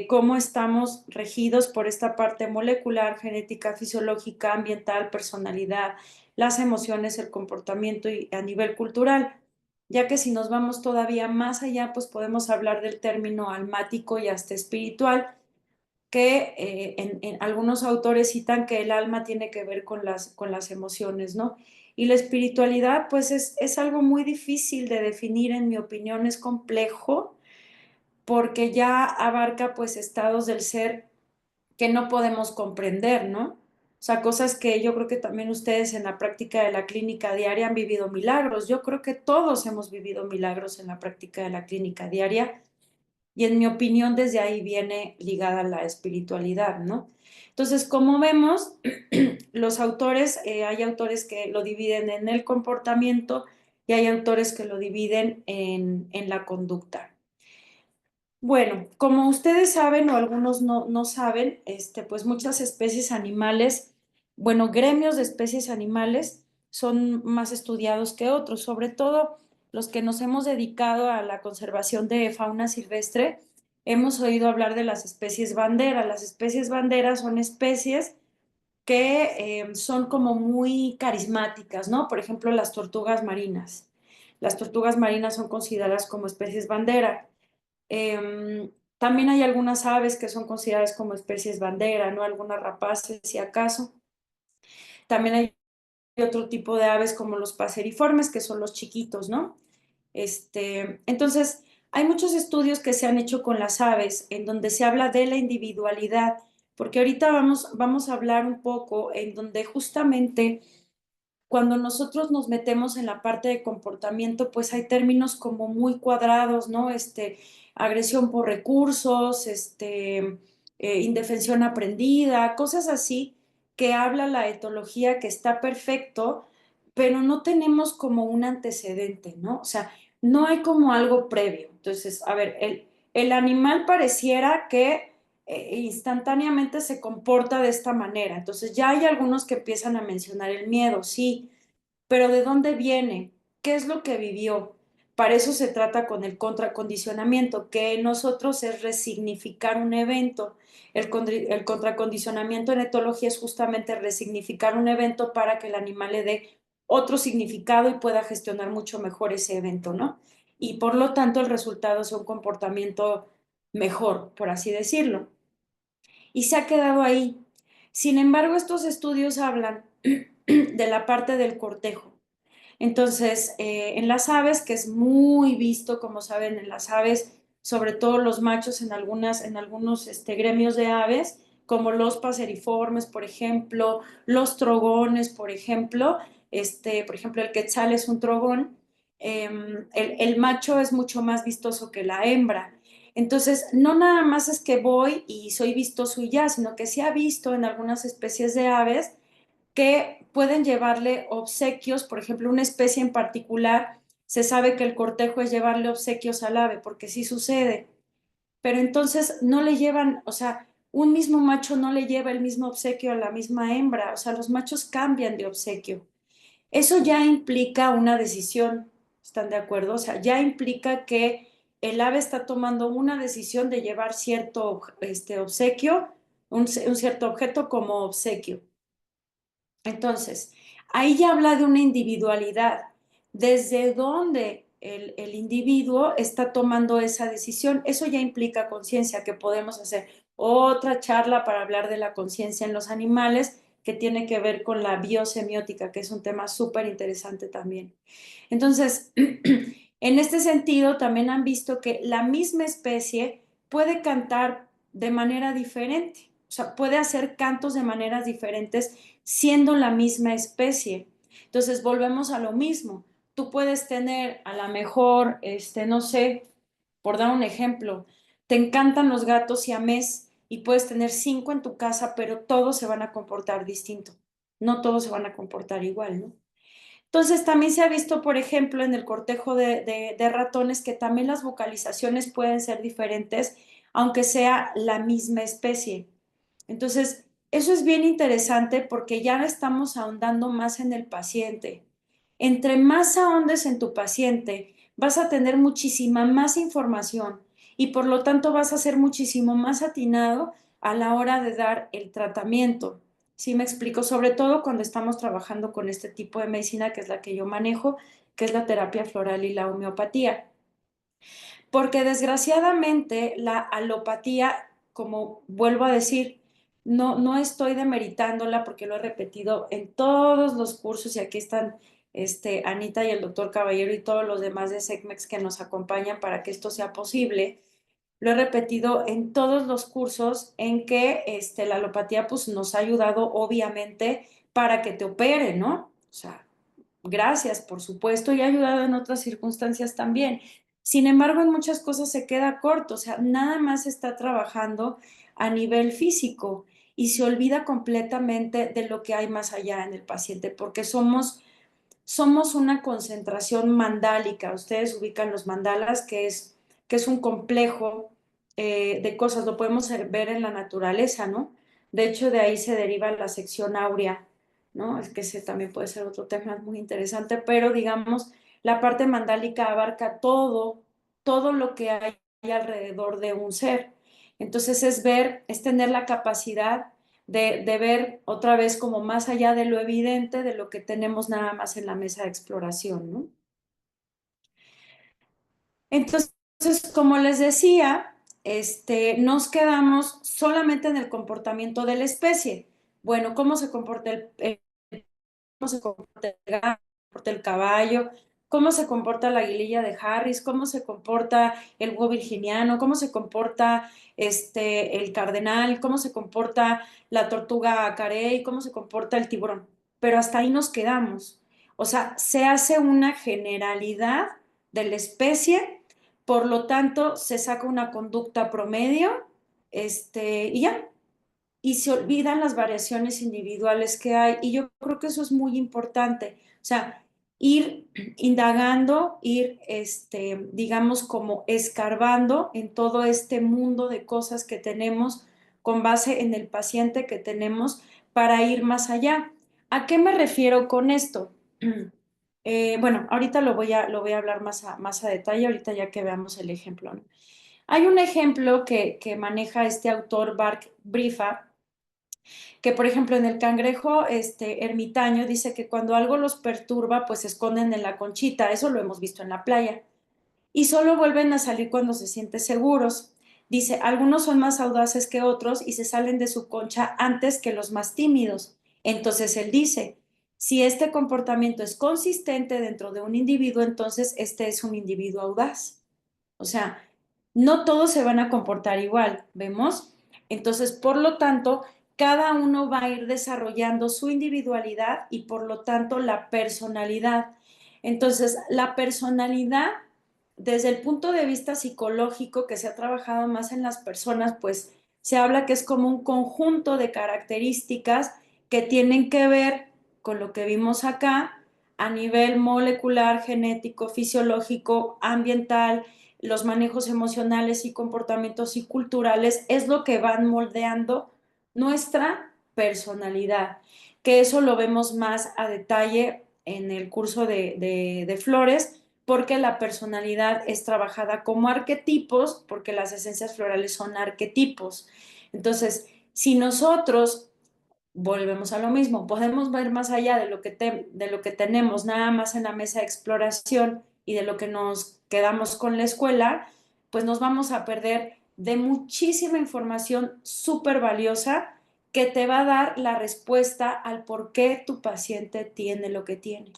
cómo estamos regidos por esta parte molecular, genética, fisiológica, ambiental, personalidad, las emociones, el comportamiento y a nivel cultural, ya que si nos vamos todavía más allá, pues podemos hablar del término almático y hasta espiritual, que en algunos autores citan que el alma tiene que ver con las emociones, ¿no? Y la espiritualidad, pues es algo muy difícil de definir, en mi opinión, es complejo porque ya abarca pues estados del ser que no podemos comprender, ¿no? O sea, cosas que yo creo que también ustedes en la práctica de la clínica diaria han vivido milagros. Yo creo que todos hemos vivido milagros en la práctica de la clínica diaria y en mi opinión desde ahí viene ligada la espiritualidad, ¿no? Entonces, como vemos, los autores, hay autores que lo dividen en el comportamiento y hay autores que lo dividen en la conducta. Bueno, como ustedes saben o algunos no saben, pues muchas especies animales, bueno, gremios de especies animales son más estudiados que otros, sobre todo los que nos hemos dedicado a la conservación de fauna silvestre, hemos oído hablar de las especies bandera. Las especies bandera son especies que son como muy carismáticas, ¿no? Por ejemplo, las tortugas marinas. Las tortugas marinas son consideradas como especies bandera. También hay algunas aves que son consideradas como especies bandera, ¿no? Algunas rapaces, si acaso. También hay otro tipo de aves como los paseriformes, que son los chiquitos, ¿no? Entonces, hay muchos estudios que se han hecho con las aves en donde se habla de la individualidad, porque ahorita vamos a hablar un poco en donde justamente cuando nosotros nos metemos en la parte de comportamiento, pues hay términos como muy cuadrados, ¿no? Agresión por recursos, indefensión aprendida, cosas así que habla la etología que está perfecto, pero no tenemos como un antecedente, ¿no? O sea, no hay como algo previo. Entonces, a ver, el animal pareciera que instantáneamente se comporta de esta manera. Entonces ya hay algunos que empiezan a mencionar el miedo, sí, pero ¿de dónde viene? ¿Qué es lo que vivió? Para eso se trata con el contracondicionamiento, que nosotros es resignificar un evento. El contracondicionamiento en etología es justamente resignificar un evento para que el animal le dé otro significado y pueda gestionar mucho mejor ese evento, ¿no? Y por lo tanto el resultado es un comportamiento mejor, por así decirlo. Y se ha quedado ahí. Sin embargo, estos estudios hablan de la parte del cortejo. Entonces, en las aves, que es muy visto, como saben, en las aves, sobre todo los machos en algunos gremios de aves, como los paseriformes, por ejemplo, los trogones, por ejemplo, el quetzal es un trogón, el macho es mucho más vistoso que la hembra. Entonces, no nada más es que voy y soy vistoso y ya, sino que se ha visto en algunas especies de aves que pueden llevarle obsequios, por ejemplo, una especie en particular, se sabe que el cortejo es llevarle obsequios al ave, porque sí sucede, pero entonces no le llevan, o sea, un mismo macho no le lleva el mismo obsequio a la misma hembra, o sea, los machos cambian de obsequio. Eso ya implica una decisión, ¿están de acuerdo? O sea, ya implica que el ave está tomando una decisión de llevar cierto obsequio, un cierto objeto como obsequio. Entonces, ahí ya habla de una individualidad, desde dónde el individuo está tomando esa decisión. Eso ya implica conciencia, que podemos hacer otra charla para hablar de la conciencia en los animales, que tiene que ver con la biosemiótica, que es un tema súper interesante también. Entonces, en este sentido, también han visto que la misma especie puede cantar de manera diferente. O sea, puede hacer cantos de maneras diferentes siendo la misma especie. Entonces, volvemos a lo mismo. Tú puedes tener a lo mejor, no sé, por dar un ejemplo, te encantan los gatos siamés y puedes tener 5 en tu casa, pero todos se van a comportar distinto. No todos se van a comportar igual, ¿no? Entonces, también se ha visto, por ejemplo, en el cortejo de ratones que también las vocalizaciones pueden ser diferentes, aunque sea la misma especie. Entonces, eso es bien interesante porque ya estamos ahondando más en el paciente. Entre más ahondes en tu paciente, vas a tener muchísima más información y por lo tanto vas a ser muchísimo más atinado a la hora de dar el tratamiento. ¿Sí me explico? Sobre todo cuando estamos trabajando con este tipo de medicina, que es la que yo manejo, que es la terapia floral y la homeopatía. Porque desgraciadamente la alopatía, como vuelvo a decir, no estoy demeritándola porque lo he repetido en todos los cursos y aquí están Anita y el doctor Caballero y todos los demás de SECMEX que nos acompañan para que esto sea posible. Lo he repetido en todos los cursos en que la alopatía pues, nos ha ayudado obviamente para que te opere, ¿no? O sea, gracias, por supuesto, y ha ayudado en otras circunstancias también. Sin embargo, en muchas cosas se queda corto, o sea, nada más está trabajando a nivel físico y se olvida completamente de lo que hay más allá en el paciente, porque somos una concentración mandálica. Ustedes ubican los mandalas, que es un complejo de cosas, lo podemos ver en la naturaleza, ¿no? De hecho, de ahí se deriva la sección áurea, ¿no? Es que ese también puede ser otro tema muy interesante, pero digamos, la parte mandálica abarca todo lo que hay alrededor de un ser. Entonces es ver, es tener la capacidad de ver otra vez como más allá de lo evidente, de lo que tenemos nada más en la mesa de exploración, ¿no? Entonces, como les decía, nos quedamos solamente en el comportamiento de la especie. Bueno, ¿cómo se comporta cómo se comporta el gato, cómo se comporta el caballo, cómo se comporta la aguililla de Harris, cómo se comporta el búho virginiano, cómo se comporta el cardenal, cómo se comporta la tortuga carey, cómo se comporta el tiburón? Pero hasta ahí nos quedamos. O sea, se hace una generalidad de la especie, por lo tanto, se saca una conducta promedio, y ya, y se olvidan las variaciones individuales que hay. Y yo creo que eso es muy importante. O sea, ir indagando, ir, digamos, como escarbando en todo este mundo de cosas que tenemos con base en el paciente que tenemos para ir más allá. ¿A qué me refiero con esto? Bueno, ahorita lo voy a hablar más a detalle, ahorita ya que veamos el ejemplo, ¿no? Hay un ejemplo que maneja este autor, Mark Brifa, que por ejemplo en el cangrejo ermitaño dice que cuando algo los perturba, pues se esconden en la conchita, eso lo hemos visto en la playa, y solo vuelven a salir cuando se sienten seguros. Dice, algunos son más audaces que otros y se salen de su concha antes que los más tímidos. Entonces él dice, si este comportamiento es consistente dentro de un individuo, entonces este es un individuo audaz. O sea, no todos se van a comportar igual, ¿vemos? Entonces, por lo tanto, cada uno va a ir desarrollando su individualidad y por lo tanto la personalidad. Entonces, la personalidad, desde el punto de vista psicológico que se ha trabajado más en las personas, pues se habla que es como un conjunto de características que tienen que ver con lo que vimos acá a nivel molecular, genético, fisiológico, ambiental, los manejos emocionales y comportamientos y culturales, es lo que van moldeando nuestra personalidad, que eso lo vemos más a detalle en el curso de flores, porque la personalidad es trabajada como arquetipos, porque las esencias florales son arquetipos. Entonces, si nosotros volvemos a lo mismo, podemos ver más allá de lo que tenemos nada más en la mesa de exploración y de lo que nos quedamos con la escuela, pues nos vamos a perder de muchísima información súper valiosa que te va a dar la respuesta al por qué tu paciente tiene lo que tiene.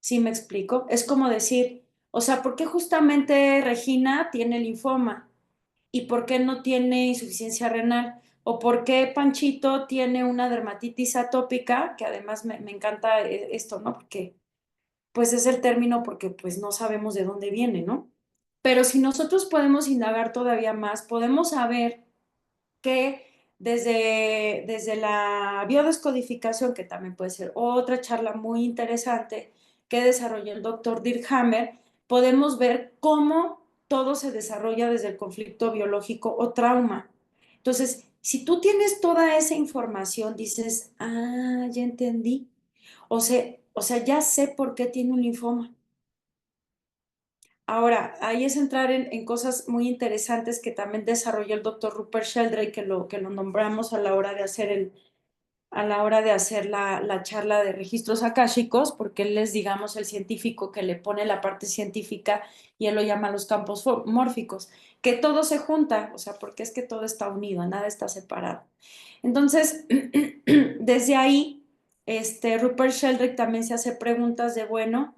¿Sí me explico? Es como decir, o sea, ¿por qué justamente Regina tiene linfoma? y por qué no tiene insuficiencia renal, o por qué Panchito tiene una dermatitis atópica, que además me encanta esto, ¿no? Porque pues es el término porque pues no sabemos de dónde viene, ¿no? Pero si nosotros podemos indagar todavía más, podemos saber que desde la biodescodificación, que también puede ser otra charla muy interesante que desarrolló el doctor Dirk Hammer, podemos ver cómo todo se desarrolla desde el conflicto biológico o trauma. Entonces, si tú tienes toda esa información, dices, ah, ya entendí. O sea, ya sé por qué tiene un linfoma. Ahora, ahí es entrar en cosas muy interesantes que también desarrolló el doctor Rupert Sheldrake, que lo nombramos a la hora de hacer la charla de registros akáshicos, porque él es, digamos, el científico que le pone la parte científica y él lo llama los campos mórficos, que todo se junta, o sea, porque es que todo está unido, nada está separado. Entonces, desde ahí, Rupert Sheldrake también se hace preguntas de, bueno,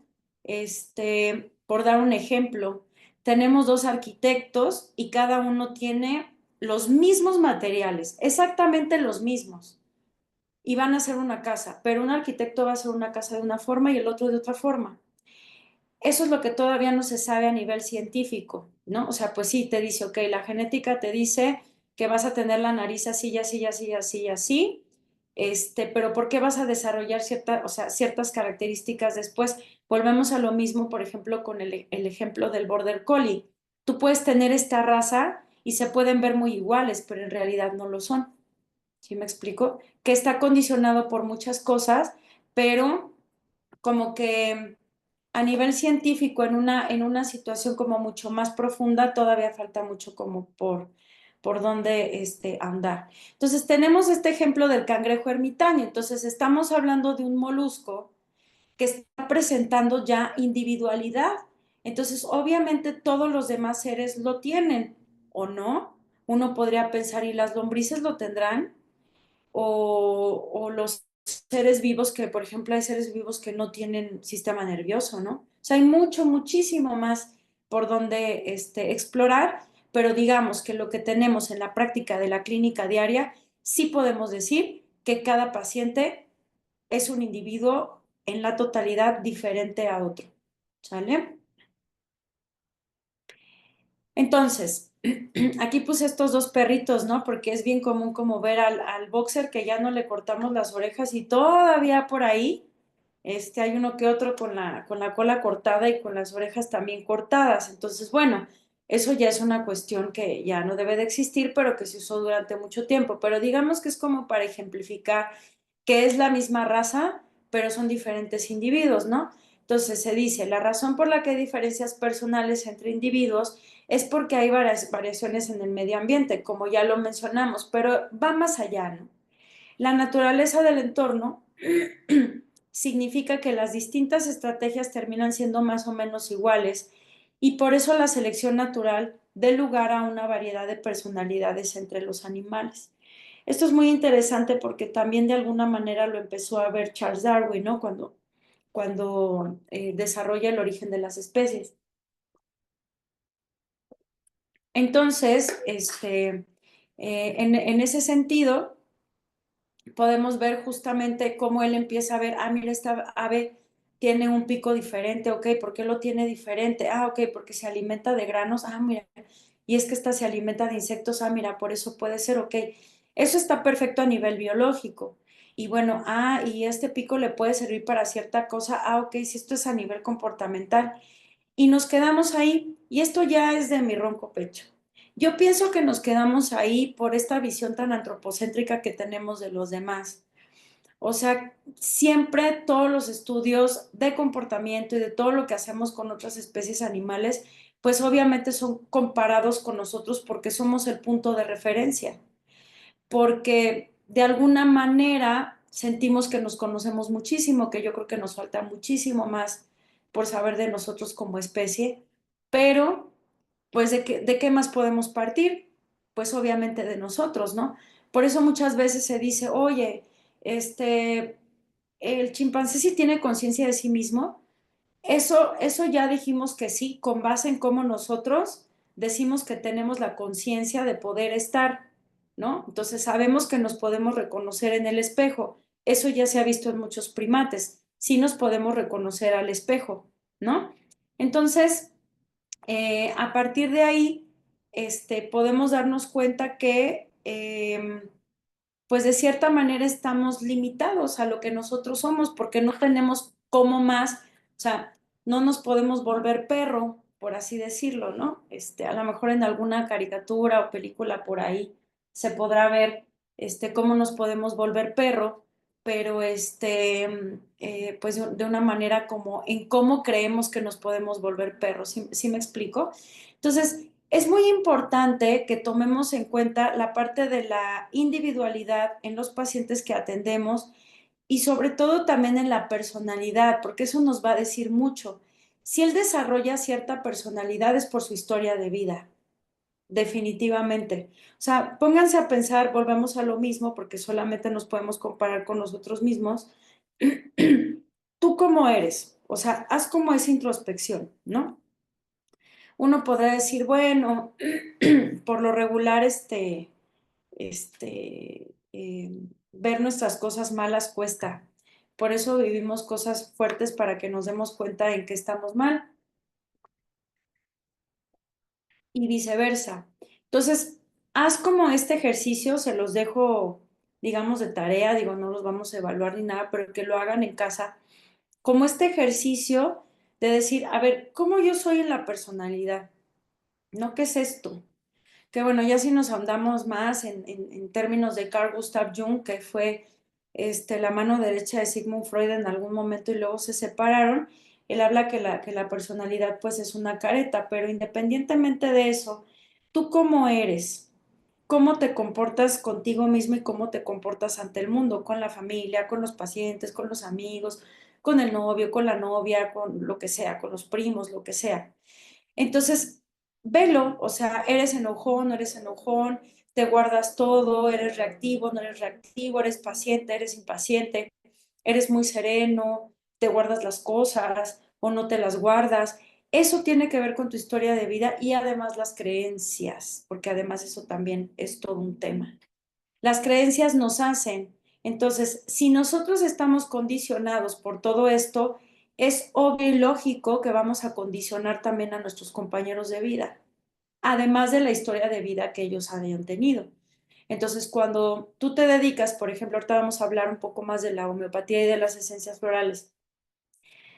por dar un ejemplo, tenemos dos arquitectos y cada uno tiene los mismos materiales, exactamente los mismos, y van a hacer una casa, pero un arquitecto va a hacer una casa de una forma y el otro de otra forma. Eso es lo que todavía no se sabe a nivel científico, ¿no? O sea, pues sí, te dice, ok, la genética te dice que vas a tener la nariz así, así, así, así, así, pero ¿por qué vas a desarrollar ciertas características después? Volvemos a lo mismo, por ejemplo, con el ejemplo del Border Collie. Tú puedes tener esta raza y se pueden ver muy iguales, pero en realidad no lo son. ¿Sí me explico? Que está condicionado por muchas cosas, pero como que a nivel científico, en una situación como mucho más profunda, todavía falta mucho como por dónde andar. Entonces, tenemos este ejemplo del cangrejo ermitaño. Entonces, estamos hablando de un molusco que está presentando ya individualidad. Entonces, obviamente todos los demás seres lo tienen, ¿o no? Uno podría pensar, ¿y las lombrices lo tendrán? O los seres vivos que, por ejemplo, hay seres vivos que no tienen sistema nervioso, ¿no? O sea, hay muchísimo más por donde explorar, pero digamos que lo que tenemos en la práctica de la clínica diaria, sí podemos decir que cada paciente es un individuo en la totalidad diferente a otro, ¿sale? Entonces, aquí puse estos dos perritos, ¿no? Porque es bien común como ver al boxer que ya no le cortamos las orejas y todavía por ahí, hay uno que otro con la cola cortada y con las orejas también cortadas. Entonces, bueno, eso ya es una cuestión que ya no debe de existir, pero que se usó durante mucho tiempo. Pero digamos que es como para ejemplificar que es la misma raza, pero son diferentes individuos, ¿no? Entonces se dice, la razón por la que hay diferencias personales entre individuos es porque hay variaciones en el medio ambiente, como ya lo mencionamos, pero va más allá, ¿no? La naturaleza del entorno significa que las distintas estrategias terminan siendo más o menos iguales y por eso la selección natural da lugar a una variedad de personalidades entre los animales. Esto es muy interesante porque también de alguna manera lo empezó a ver Charles Darwin, ¿no? Cuando desarrolla el origen de las especies. Entonces, en ese sentido, podemos ver justamente cómo él empieza a ver, ah, mira, esta ave tiene un pico diferente, ok, ¿por qué lo tiene diferente? Ah, ok, porque se alimenta de granos, ah, mira, y es que esta se alimenta de insectos, ah, mira, por eso puede ser, ok. Eso está perfecto a nivel biológico. Y bueno, ah, y este pico le puede servir para cierta cosa, ah, ok, si esto es a nivel comportamental. Y nos quedamos ahí, y esto ya es de mi ronco pecho. Yo pienso que nos quedamos ahí por esta visión tan antropocéntrica que tenemos de los demás. O sea, siempre todos los estudios de comportamiento y de todo lo que hacemos con otras especies animales, pues obviamente son comparados con nosotros porque somos el punto de referencia, porque de alguna manera sentimos que nos conocemos muchísimo, que yo creo que nos falta muchísimo más por saber de nosotros como especie, pero pues ¿de qué más podemos partir? Pues obviamente de nosotros, ¿no? Por eso muchas veces se dice, oye, el chimpancé sí tiene conciencia de sí mismo. Eso ya dijimos que sí, con base en cómo nosotros decimos que tenemos la conciencia de poder estar, ¿no? Entonces sabemos que nos podemos reconocer en el espejo. Eso ya se ha visto en muchos primates. Sí nos podemos reconocer al espejo, ¿no? Entonces, a partir de ahí, podemos darnos cuenta que, pues de cierta manera estamos limitados a lo que nosotros somos porque no tenemos cómo más, o sea, no nos podemos volver perro, por así decirlo, ¿no? A lo mejor en alguna caricatura o película por ahí se podrá ver, cómo nos podemos volver perro, pero pues de una manera como en cómo creemos que nos podemos volver perros, ¿sí me explico? Entonces, es muy importante que tomemos en cuenta la parte de la individualidad en los pacientes que atendemos y sobre todo también en la personalidad, porque eso nos va a decir mucho. Si él desarrolla cierta personalidad es por su historia de vida, definitivamente. O sea, pónganse a pensar, volvemos a lo mismo, porque solamente nos podemos comparar con nosotros mismos. ¿Tú cómo eres? O sea, haz como esa introspección, ¿no? Uno podrá decir, bueno, por lo regular, ver nuestras cosas malas cuesta. Por eso vivimos cosas fuertes para que nos demos cuenta en que estamos mal y viceversa. Entonces, haz como este ejercicio, se los dejo, digamos, de tarea, digo, no los vamos a evaluar ni nada, pero que lo hagan en casa, como este ejercicio de decir, a ver, ¿cómo yo soy en la personalidad? ¿No? ¿Qué es esto? Que bueno, ya si nos ahondamos más en términos de Carl Gustav Jung, que fue la mano derecha de Sigmund Freud en algún momento y luego se separaron, él habla que la personalidad pues es una careta, pero independientemente de eso, ¿tú cómo eres? ¿Cómo te comportas contigo mismo y cómo te comportas ante el mundo, con la familia, con los pacientes, con los amigos, con el novio, con la novia, con lo que sea, con los primos, lo que sea? Entonces, velo, o sea, eres enojón, no eres enojón, te guardas todo, eres reactivo, no eres reactivo, eres paciente, eres impaciente, eres muy sereno, te guardas las cosas o no te las guardas. Eso tiene que ver con tu historia de vida y además las creencias, porque además eso también es todo un tema. Las creencias nos hacen. Entonces, si nosotros estamos condicionados por todo esto, es obvio y lógico que vamos a condicionar también a nuestros compañeros de vida, además de la historia de vida que ellos hayan tenido. Entonces, cuando tú te dedicas, por ejemplo, ahorita vamos a hablar un poco más de la homeopatía y de las esencias florales.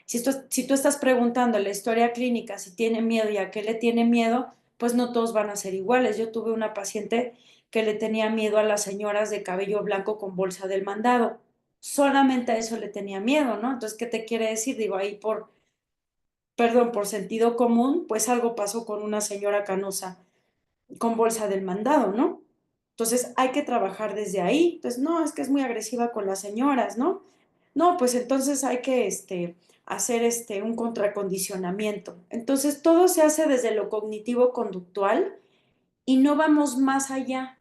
Si tú estás preguntando en la historia clínica si tiene miedo y a qué le tiene miedo, pues no todos van a ser iguales. Yo tuve una paciente que le tenía miedo a las señoras de cabello blanco con bolsa del mandado. Solamente a eso le tenía miedo, ¿no? Entonces, ¿qué te quiere decir? Digo, ahí perdón, por sentido común, pues algo pasó con una señora canosa con bolsa del mandado, ¿no? Entonces hay que trabajar desde ahí. Entonces, no, es que es muy agresiva con las señoras, ¿no? No, pues entonces hay que hacer un contracondicionamiento. Entonces todo se hace desde lo cognitivo-conductual y no vamos más allá.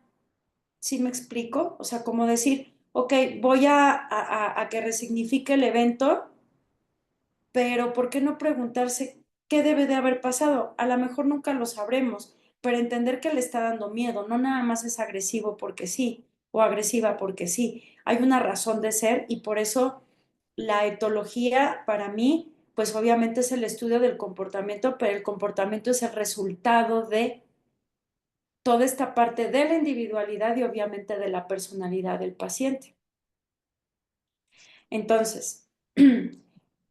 ¿Sí me explico? O sea, como decir, ok, voy a que resignifique el evento, pero ¿por qué no preguntarse qué debe de haber pasado? A lo mejor nunca lo sabremos, pero entender que le está dando miedo, no nada más es agresivo porque sí, o agresiva porque sí. Hay una razón de ser y por eso la etología para mí, pues obviamente es el estudio del comportamiento, pero el comportamiento es el resultado de toda esta parte de la individualidad y obviamente de la personalidad del paciente. Entonces,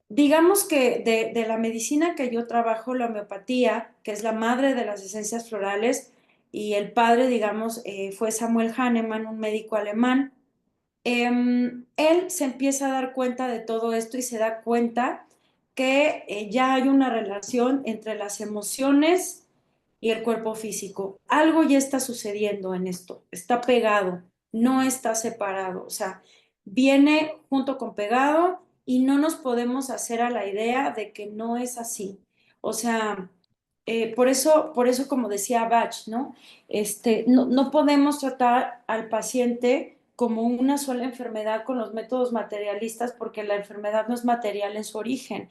digamos que de la medicina que yo trabajo, la homeopatía, que es la madre de las esencias florales, y el padre, digamos, fue Samuel Hahnemann, un médico alemán. Él se empieza a dar cuenta de todo esto y se da cuenta que ya hay una relación entre las emociones y el cuerpo físico. Algo ya está sucediendo en esto, está pegado, no está separado, o sea, viene junto con pegado y no nos podemos hacer a la idea de que no es así. O sea, por eso, como decía Bach, ¿no? No podemos tratar al paciente como una sola enfermedad con los métodos materialistas porque la enfermedad no es material en su origen.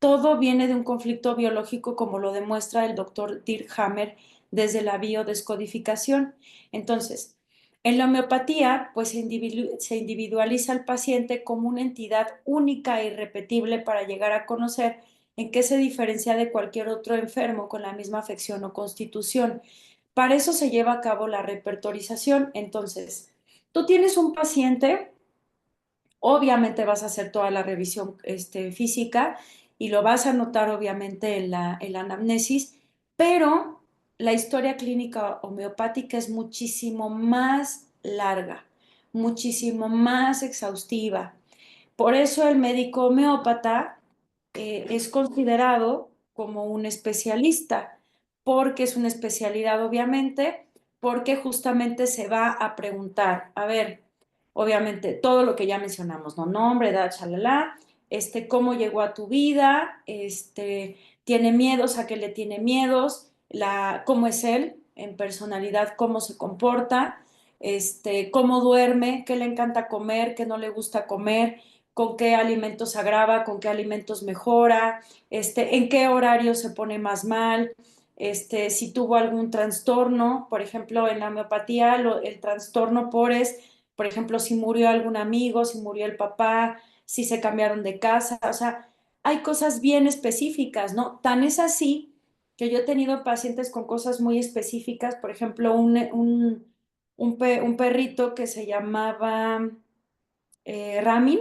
todo viene de un conflicto biológico, como lo demuestra el doctor Dirk Hammer desde la biodescodificación. Entonces, en la homeopatía, pues se individualiza al paciente como una entidad única e irrepetible para llegar a conocer en qué se diferencia de cualquier otro enfermo con la misma afección o constitución. Para eso se lleva a cabo la repertorización. Entonces, tú tienes un paciente. Obviamente vas a hacer toda la revisión física y lo vas a notar obviamente en la anamnesis, pero la historia clínica homeopática es muchísimo más larga, muchísimo más exhaustiva. Por eso el médico homeópata es considerado como un especialista, porque es una especialidad obviamente, porque justamente se va a preguntar, a ver, obviamente todo lo que ya mencionamos, ¿no? Nombre, edad, chalala, cómo llegó a tu vida, tiene miedos, a qué le tiene miedos, cómo es él en personalidad, cómo se comporta, cómo duerme, qué le encanta comer, qué no le gusta comer, con qué alimentos agrava, con qué alimentos mejora, en qué horario se pone más mal, si tuvo algún trastorno, por ejemplo, en la homeopatía, el trastorno por ejemplo, si murió algún amigo, si murió el papá, si se cambiaron de casa, o sea, hay cosas bien específicas, ¿no? Tan es así que yo he tenido pacientes con cosas muy específicas, por ejemplo, un perrito que se llamaba Ramin,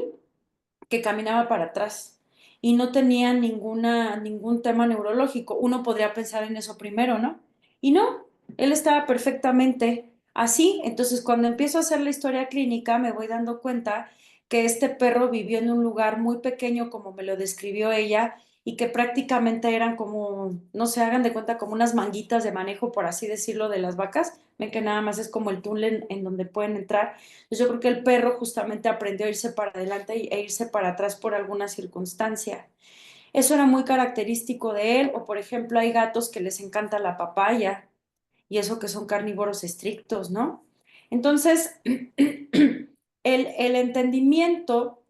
que caminaba para atrás y no tenía ningún tema neurológico. Uno podría pensar en eso primero, ¿no? Y no, él estaba perfectamente así. Entonces, cuando empiezo a hacer la historia clínica, me voy dando cuenta que este perro vivió en un lugar muy pequeño, como me lo describió ella, y que prácticamente eran como, no se hagan de cuenta, como unas manguitas de manejo, por así decirlo, de las vacas. Ven que nada más es como el túnel en donde pueden entrar. Entonces yo creo que el perro justamente aprendió a irse para adelante e irse para atrás por alguna circunstancia. Eso era muy característico de él, o por ejemplo hay gatos que les encanta la papaya, y eso que son carnívoros estrictos, ¿no? Entonces, el entendimiento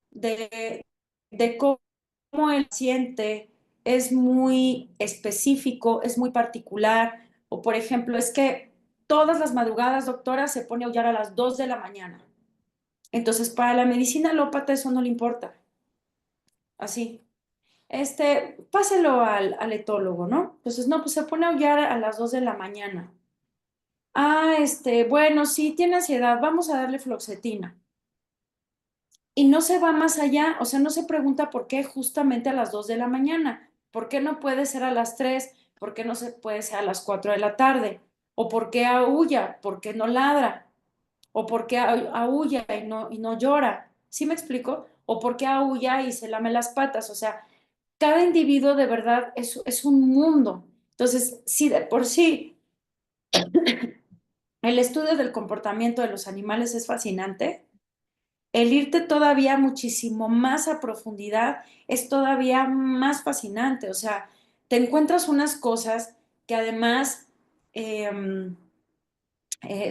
de cómo el paciente es muy específico, es muy particular, o por ejemplo, es que todas las madrugadas, doctora, se pone a aullar a las 2 de la mañana. Entonces, para la medicina alópata eso no le importa. Así. Páselo al etólogo, ¿no? Entonces, no, pues se pone a aullar a las 2 de la mañana. Ah, bueno, sí, tiene ansiedad, vamos a darle fluoxetina. Y no se va más allá, o sea, no se pregunta por qué justamente a las 2 de la mañana, por qué no puede ser a las 3, por qué no se puede ser a las 4 de la tarde, o por qué aúlla, por qué no ladra, o por qué aúlla y no llora, ¿sí me explico? O por qué aúlla y se lame las patas, o sea, cada individuo de verdad es un mundo. Entonces, si de por sí el estudio del comportamiento de los animales es fascinante, el irte todavía muchísimo más a profundidad es todavía más fascinante. O sea, te encuentras unas cosas que además eh,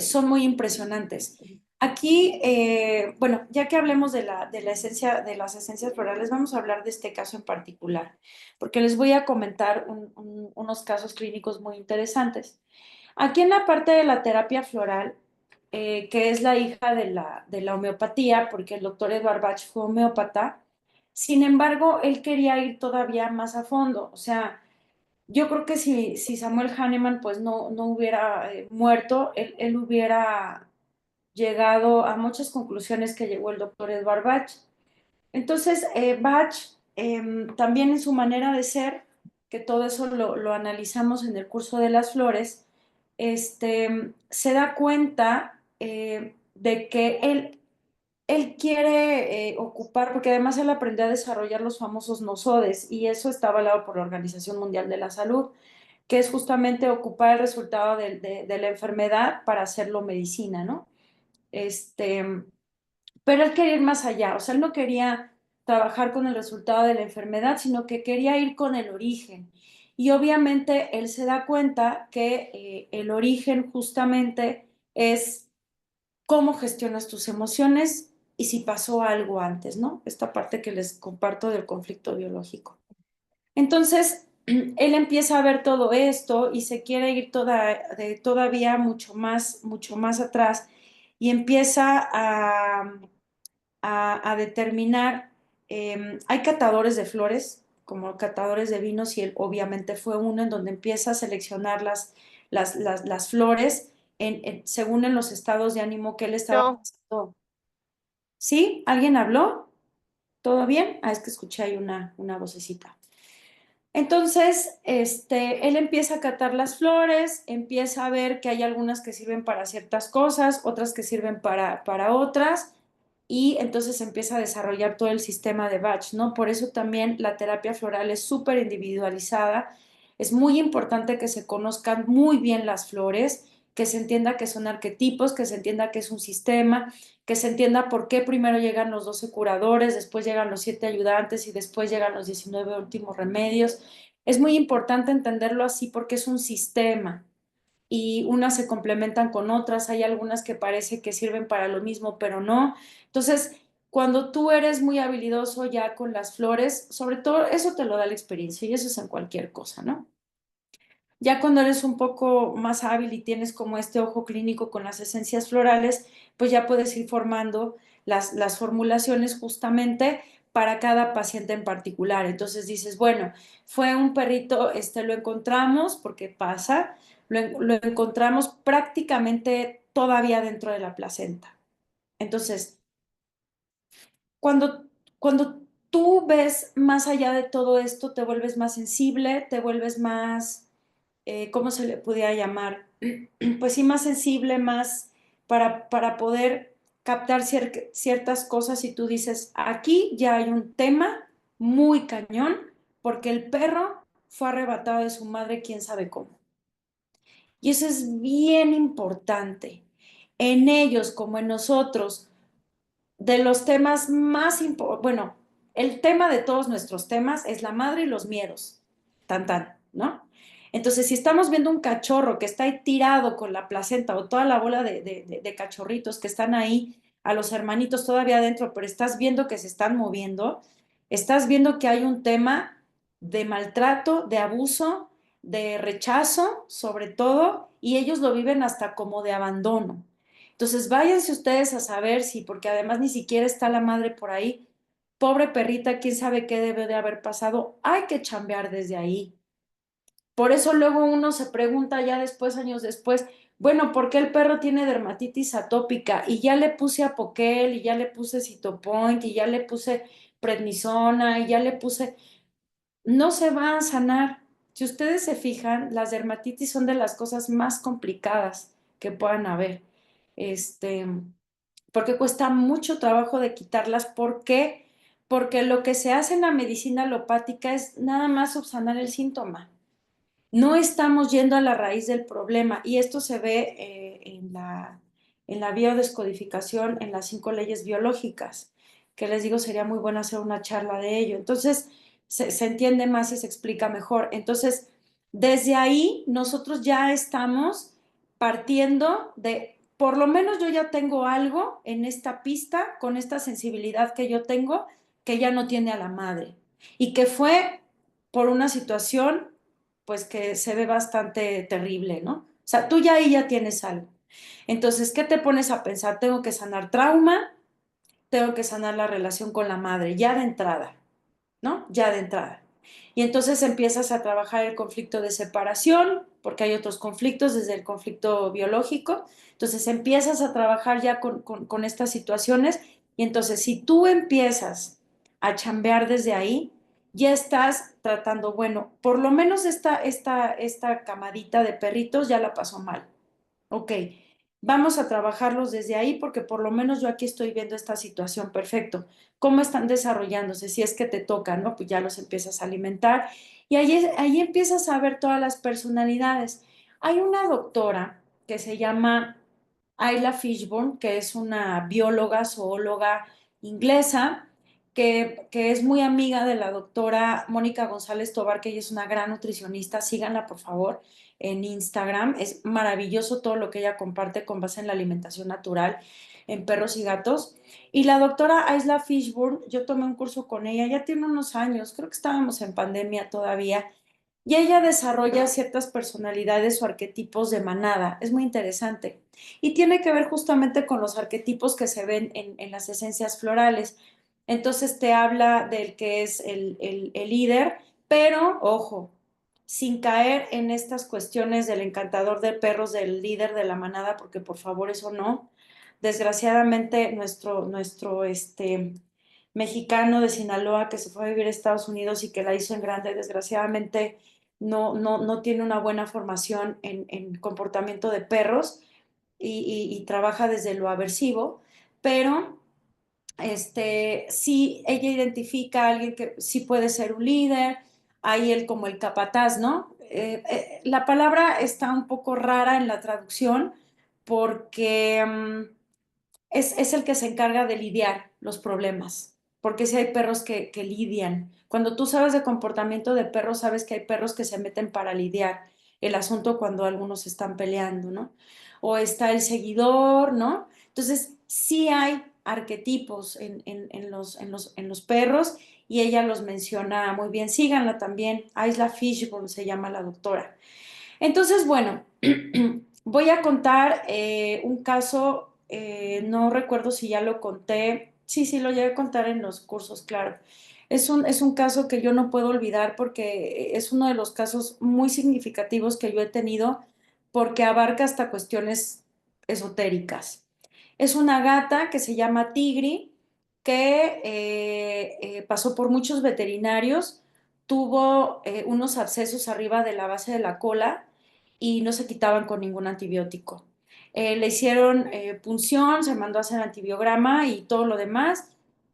son muy impresionantes. Aquí, bueno, ya que hablemos de la esencia, de las esencias florales, vamos a hablar de este caso en particular, porque les voy a comentar unos casos clínicos muy interesantes. Aquí en la parte de la terapia floral, que es la hija de la homeopatía, porque el doctor Edward Bach fue homeópata, sin embargo, él quería ir todavía más a fondo. O sea, yo creo que si Samuel Hahnemann pues no hubiera muerto, él hubiera llegado a muchas conclusiones que llegó el doctor Edward Bach. Entonces, Bach, también en su manera de ser, que todo eso lo analizamos en el curso de las flores, se da cuenta de que él quiere ocupar, porque además él aprendió a desarrollar los famosos nosodes, y eso está avalado por la Organización Mundial de la Salud, que es justamente ocupar el resultado de la enfermedad para hacerlo medicina, ¿no? Este, pero él quería ir más allá, o sea, él no quería trabajar con el resultado de la enfermedad, sino que quería ir con el origen. Y obviamente él se da cuenta que el origen justamente es cómo gestionas tus emociones y si pasó algo antes, ¿no? Esta parte que les comparto del conflicto biológico. Entonces, él empieza a ver todo esto y se quiere ir todavía mucho más atrás y empieza a determinar, hay catadores de flores, como catadores de vinos, y él obviamente fue uno en donde empieza a seleccionar las flores según en los estados de ánimo que él estaba Yo, pasando. ¿Sí? ¿Alguien habló? ¿Todo bien? Ah, es que escuché ahí una vocecita. Entonces, él empieza a catar las flores, empieza a ver que hay algunas que sirven para ciertas cosas, otras que sirven para otras, y entonces empieza a desarrollar todo el sistema de Bach, ¿no? Por eso también la terapia floral es súper individualizada. Es muy importante que se conozcan muy bien las flores, que se entienda que son arquetipos, que se entienda que es un sistema, que se entienda por qué primero llegan los 12 curadores, después llegan los 7 ayudantes y después llegan los 19 últimos remedios. Es muy importante entenderlo así porque es un sistema y unas se complementan con otras, hay algunas que parece que sirven para lo mismo, pero no. Entonces, cuando tú eres muy habilidoso ya con las flores, sobre todo eso te lo da la experiencia y eso es en cualquier cosa, ¿no? Ya cuando eres un poco más hábil y tienes como este ojo clínico con las esencias florales, pues ya puedes ir formando las formulaciones justamente para cada paciente en particular. Entonces dices, bueno, fue un perrito, lo encontramos, porque pasa, lo encontramos prácticamente todavía dentro de la placenta. Entonces, cuando, cuando tú ves más allá de todo esto, te vuelves más sensible, te vuelves más ¿cómo se le pudiera llamar? Pues sí, más sensible, más para poder captar ciertas cosas y tú dices, aquí ya hay un tema muy cañón porque el perro fue arrebatado de su madre, quién sabe cómo. Y eso es bien importante. En ellos, como en nosotros, de los temas más importantes, bueno, el tema de todos nuestros temas es la madre y los miedos, tan tan, ¿no? Entonces, si estamos viendo un cachorro que está ahí tirado con la placenta o toda la bola de cachorritos que están ahí, a los hermanitos todavía adentro, pero estás viendo que se están moviendo, estás viendo que hay un tema de maltrato, de abuso, de rechazo, sobre todo, y ellos lo viven hasta como de abandono. Entonces, váyanse ustedes a saber si, porque además ni siquiera está la madre por ahí. Pobre perrita, quién sabe qué debe de haber pasado. Hay que chambear desde ahí. Por eso luego uno se pregunta ya después, años después, bueno, ¿por qué el perro tiene dermatitis atópica? Y ya le puse Apoquel, y ya le puse Cytopoint, y ya le puse prednisona, y ya le puse... No se va a sanar. Si ustedes se fijan, las dermatitis son de las cosas más complicadas que puedan haber. Este, porque cuesta mucho trabajo de quitarlas. ¿Por qué? Porque lo que se hace en la medicina alopática es nada más subsanar el síntoma. No estamos yendo a la raíz del problema y esto se ve en la biodescodificación, en las 5 leyes biológicas, que les digo sería muy bueno hacer una charla de ello. Entonces, se entiende más y se explica mejor. Entonces, desde ahí nosotros ya estamos partiendo de, por lo menos yo ya tengo algo en esta pista, con esta sensibilidad que yo tengo, que ya no tiene a la madre y que fue por una situación pues que se ve bastante terrible, ¿no? O sea, tú ya ahí ya tienes algo. Entonces, ¿qué te pones a pensar? Tengo que sanar trauma, tengo que sanar la relación con la madre, ya de entrada, ¿no? Ya de entrada. Y entonces empiezas a trabajar el conflicto de separación, porque hay otros conflictos desde el conflicto biológico. Entonces empiezas a trabajar ya con estas situaciones y entonces si tú empiezas a chambear desde ahí, ya estás tratando, bueno, por lo menos esta camadita de perritos ya la pasó mal. Ok, vamos a trabajarlos desde ahí porque por lo menos yo aquí estoy viendo esta situación perfecto. ¿Cómo están desarrollándose? Si es que te toca, ¿no? Pues ya los empiezas a alimentar y ahí empiezas a ver todas las personalidades. Hay una doctora que se llama Ayla Fishburne, que es una bióloga, zoóloga inglesa, que es muy amiga de la doctora Mónica González Tobar, que ella es una gran nutricionista. Síganla, por favor, en Instagram. Es maravilloso todo lo que ella comparte con base en la alimentación natural. en perros y gatos. Y la doctora Isla Fishburne, yo tomé un curso con ella, ya tiene unos años, creo que estábamos en pandemia todavía, y ella desarrolla ciertas personalidades o arquetipos de manada. Es muy interesante. Y tiene que ver justamente con los arquetipos que se ven en las esencias florales. Entonces te habla del que es el líder, pero ojo, sin caer en estas cuestiones del encantador de perros, del líder de la manada, porque por favor eso no. Desgraciadamente nuestro mexicano de Sinaloa que se fue a vivir a Estados Unidos y que la hizo en grande, desgraciadamente no tiene una buena formación en comportamiento de perros y trabaja desde lo aversivo, pero sí, ella identifica a alguien que sí puede ser un líder, hay él como el capataz, ¿no? La palabra está un poco rara en la traducción porque es el que se encarga de lidiar los problemas, porque si hay perros que lidian. Cuando tú sabes de comportamiento de perros, sabes que hay perros que se meten para lidiar el asunto cuando algunos están peleando, ¿no? O está el seguidor, ¿no? Entonces, sí hay arquetipos en los perros y ella los menciona muy bien. Síganla también, Isla Fishburne se llama la doctora. Entonces, bueno, voy a contar un caso, no recuerdo si ya lo conté, sí, lo llegué a contar en los cursos, claro. Es un caso que yo no puedo olvidar porque es uno de los casos muy significativos que yo he tenido porque abarca hasta cuestiones esotéricas. Es una gata que se llama Tigri, que pasó por muchos veterinarios, tuvo unos abscesos arriba de la base de la cola y no se quitaban con ningún antibiótico. Le hicieron punción, se mandó a hacer antibiograma y todo lo demás,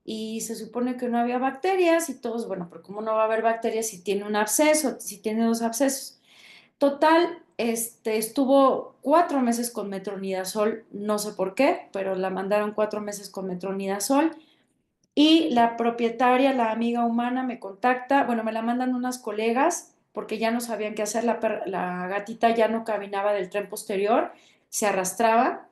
y se supone que no había bacterias y todos, bueno, pero ¿cómo no va a haber bacterias si tiene un absceso, si tiene dos abscesos? Total, estuvo 4 meses con metronidazol, no sé por qué, pero la mandaron 4 meses con metronidazol y la propietaria, la amiga humana, me contacta, bueno, me la mandan unas colegas porque ya no sabían qué hacer, la gatita ya no caminaba del tren posterior, se arrastraba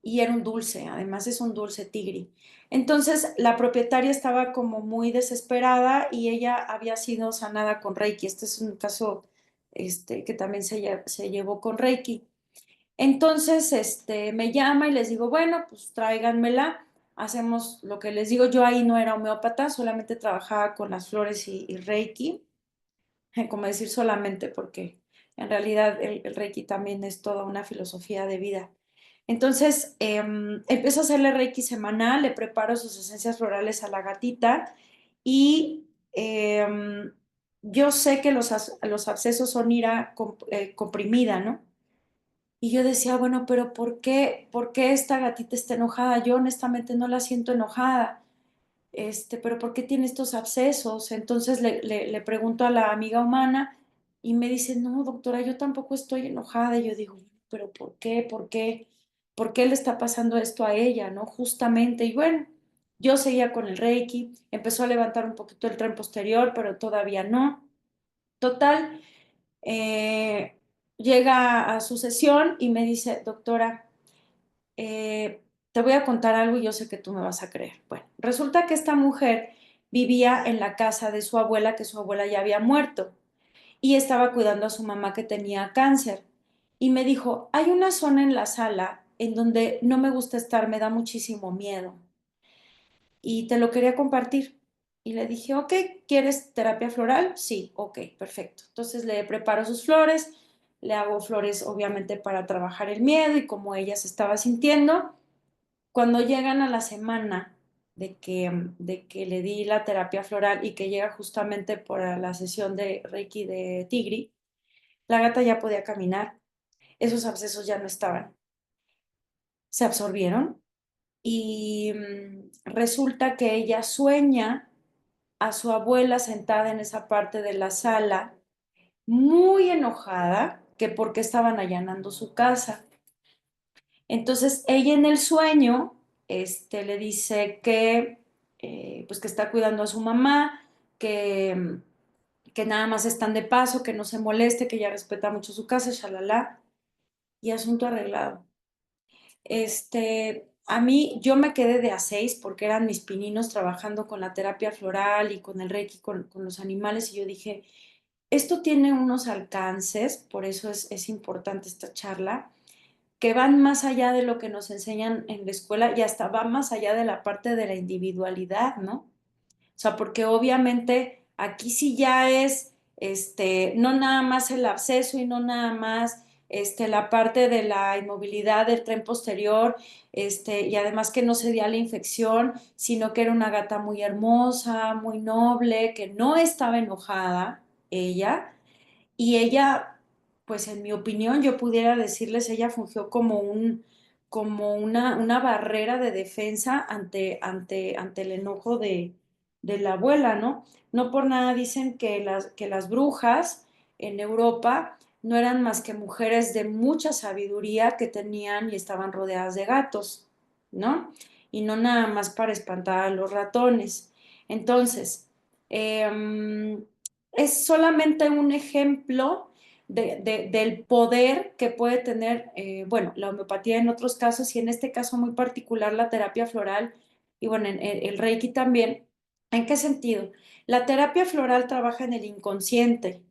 y era un dulce, además es un dulce tigre. Entonces la propietaria estaba como muy desesperada y ella había sido sanada con Reiki. Este es un caso que también se llevó con Reiki. Entonces, me llama y les digo, bueno, pues tráiganmela, hacemos lo que les digo. Yo ahí no era homeópata, solamente trabajaba con las flores y Reiki, como decir solamente, porque en realidad el Reiki también es toda una filosofía de vida. Entonces, empiezo a hacerle Reiki semanal, le preparo sus esencias florales a la gatita y yo sé que los abscesos son ira comprimida, ¿no? Y yo decía, bueno, pero ¿por qué esta gatita está enojada? Yo honestamente no la siento enojada, pero ¿por qué tiene estos abscesos? Entonces le pregunto a la amiga humana y me dice, no, doctora, yo tampoco estoy enojada. Y yo digo, pero ¿por qué? ¿Por qué? ¿Por qué le está pasando esto a ella? ¿No? Justamente. Y bueno, yo seguía con el Reiki, empezó a levantar un poquito el tren posterior, pero todavía no. Total, eh, llega a su sesión y me dice, doctora, te voy a contar algo y yo sé que tú me vas a creer. Bueno, resulta que esta mujer vivía en la casa de su abuela, que su abuela ya había muerto, y estaba cuidando a su mamá que tenía cáncer. Y me dijo, hay una zona en la sala en donde no me gusta estar, me da muchísimo miedo y te lo quería compartir. Y le dije, ok, ¿quieres terapia floral? Sí, ok, perfecto. Entonces le preparo sus flores, le hago flores obviamente para trabajar el miedo y cómo ella se estaba sintiendo. Cuando llegan a la semana de que le di la terapia floral y que llega justamente por la sesión de Reiki de Tigri, la gata ya podía caminar, esos abscesos ya no estaban, se absorbieron y resulta que ella sueña a su abuela sentada en esa parte de la sala, muy enojada, que porque estaban allanando su casa. Entonces ella en el sueño le dice que, pues que está cuidando a su mamá, que nada más están de paso, que no se moleste, que ella respeta mucho su casa, shalala, y asunto arreglado. a mí yo me quedé de a 6 porque eran mis pininos trabajando con la terapia floral y con el Reiki, con los animales, y yo dije, esto tiene unos alcances, por eso es importante esta charla, que van más allá de lo que nos enseñan en la escuela y hasta va más allá de la parte de la individualidad, ¿no? O sea, porque obviamente aquí sí ya es, no nada más el absceso y no nada más, la parte de la inmovilidad del tren posterior, y además que no se dio la infección, sino que era una gata muy hermosa, muy noble, que no estaba enojada, ella, y ella, pues en mi opinión, yo pudiera decirles, ella fungió como una barrera de defensa ante el enojo de la abuela, ¿no? No por nada dicen que las brujas en Europa no eran más que mujeres de mucha sabiduría que tenían y estaban rodeadas de gatos, ¿no? Y no nada más para espantar a los ratones. Entonces, eh, es solamente un ejemplo del poder que puede tener, bueno, la homeopatía en otros casos y en este caso muy particular la terapia floral y bueno, el Reiki también. ¿En qué sentido? La terapia floral trabaja en el inconsciente,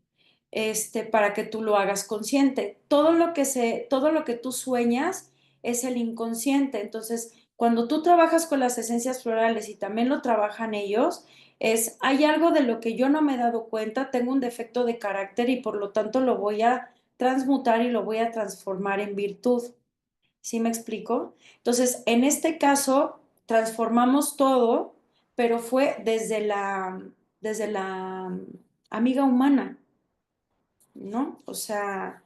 para que tú lo hagas consciente. Todo lo que tú sueñas es el inconsciente. Entonces, cuando tú trabajas con las esencias florales y también lo trabajan ellos, hay algo de lo que yo no me he dado cuenta, tengo un defecto de carácter y por lo tanto lo voy a transmutar y lo voy a transformar en virtud. ¿Sí me explico? Entonces, en este caso, transformamos todo, pero fue desde la amiga humana, ¿no? O sea,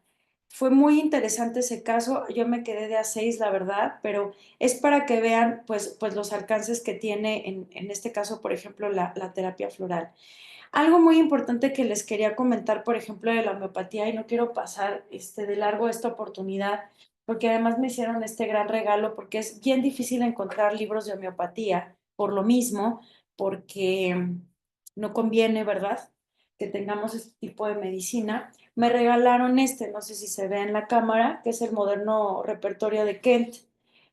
fue muy interesante ese caso. Yo me quedé de a 6, la verdad, pero es para que vean, pues los alcances que tiene en este caso, por ejemplo, la terapia floral. Algo muy importante que les quería comentar, por ejemplo, de la homeopatía, y no quiero pasar de largo esta oportunidad, porque además me hicieron este gran regalo, porque es bien difícil encontrar libros de homeopatía, por lo mismo, porque no conviene, ¿verdad? Que tengamos este tipo de medicina. Me regalaron no sé si se ve en la cámara, que es el moderno repertorio de Kent.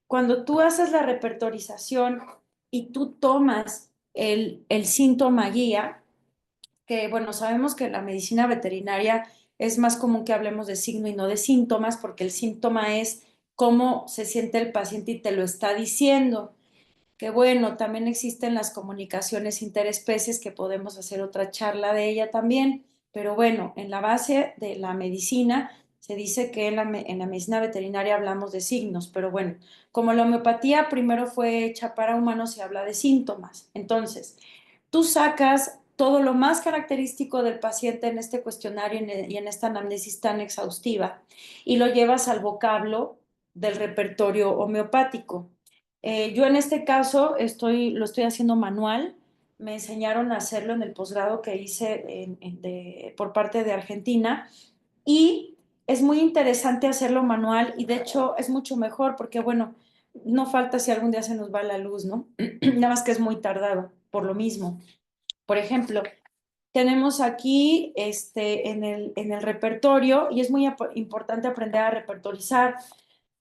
Cuando tú haces la repertorización y tú tomas el síntoma guía, que bueno, sabemos que en la medicina veterinaria es más común que hablemos de signo y no de síntomas, porque el síntoma es cómo se siente el paciente y te lo está diciendo. Que bueno, también existen las comunicaciones interespecies, que podemos hacer otra charla de ella también, pero bueno, en la base de la medicina se dice que en la medicina veterinaria hablamos de signos, pero bueno, como la homeopatía primero fue hecha para humanos, se habla de síntomas. Entonces, tú sacas todo lo más característico del paciente en este cuestionario y en esta anamnesis tan exhaustiva y lo llevas al vocablo del repertorio homeopático. Yo en este caso lo estoy haciendo manual. Me enseñaron a hacerlo en el posgrado que hice por parte de Argentina y es muy interesante hacerlo manual y de hecho es mucho mejor porque, bueno, no falta si algún día se nos va la luz, ¿no? Nada más que es muy tardado por lo mismo. Por ejemplo, tenemos aquí en el repertorio y es muy importante aprender a repertorizar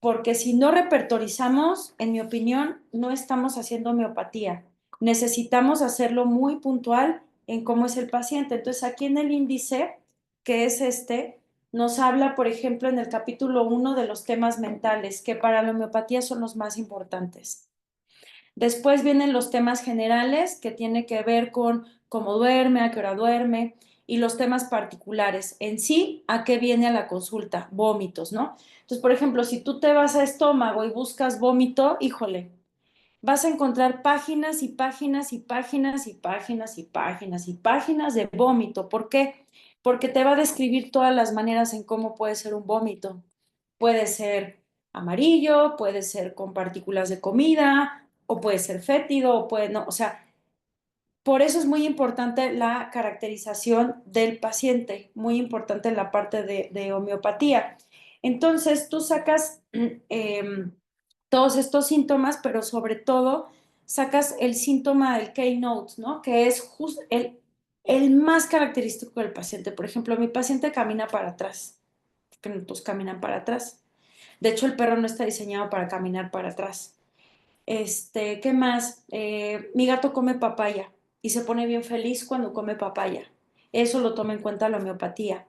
porque si no repertorizamos, en mi opinión, no estamos haciendo homeopatía. Necesitamos hacerlo muy puntual en cómo es el paciente. Entonces, aquí en el índice, que es nos habla, por ejemplo, en el capítulo 1 de los temas mentales, que para la homeopatía son los más importantes. Después vienen los temas generales, que tiene que ver con cómo duerme, a qué hora duerme, y los temas particulares. En sí, ¿a qué viene a la consulta? Vómitos, ¿no? Entonces, por ejemplo, si tú te vas a estómago y buscas vómito, híjole, vas a encontrar páginas y páginas y páginas y páginas y páginas y páginas de vómito. ¿Por qué? Porque te va a describir todas las maneras en cómo puede ser un vómito. Puede ser amarillo, puede ser con partículas de comida, o puede ser fétido, o puede no, o sea, por eso es muy importante la caracterización del paciente, muy importante en la parte de homeopatía. Entonces, tú sacas todos estos síntomas, pero sobre todo sacas el síntoma del keynote, ¿no? Que es justo el más característico del paciente. Por ejemplo, mi paciente camina para atrás, porque todos caminan para atrás. De hecho, el perro no está diseñado para caminar para atrás. ¿Qué más? Mi gato come papaya y se pone bien feliz cuando come papaya. Eso lo toma en cuenta la homeopatía.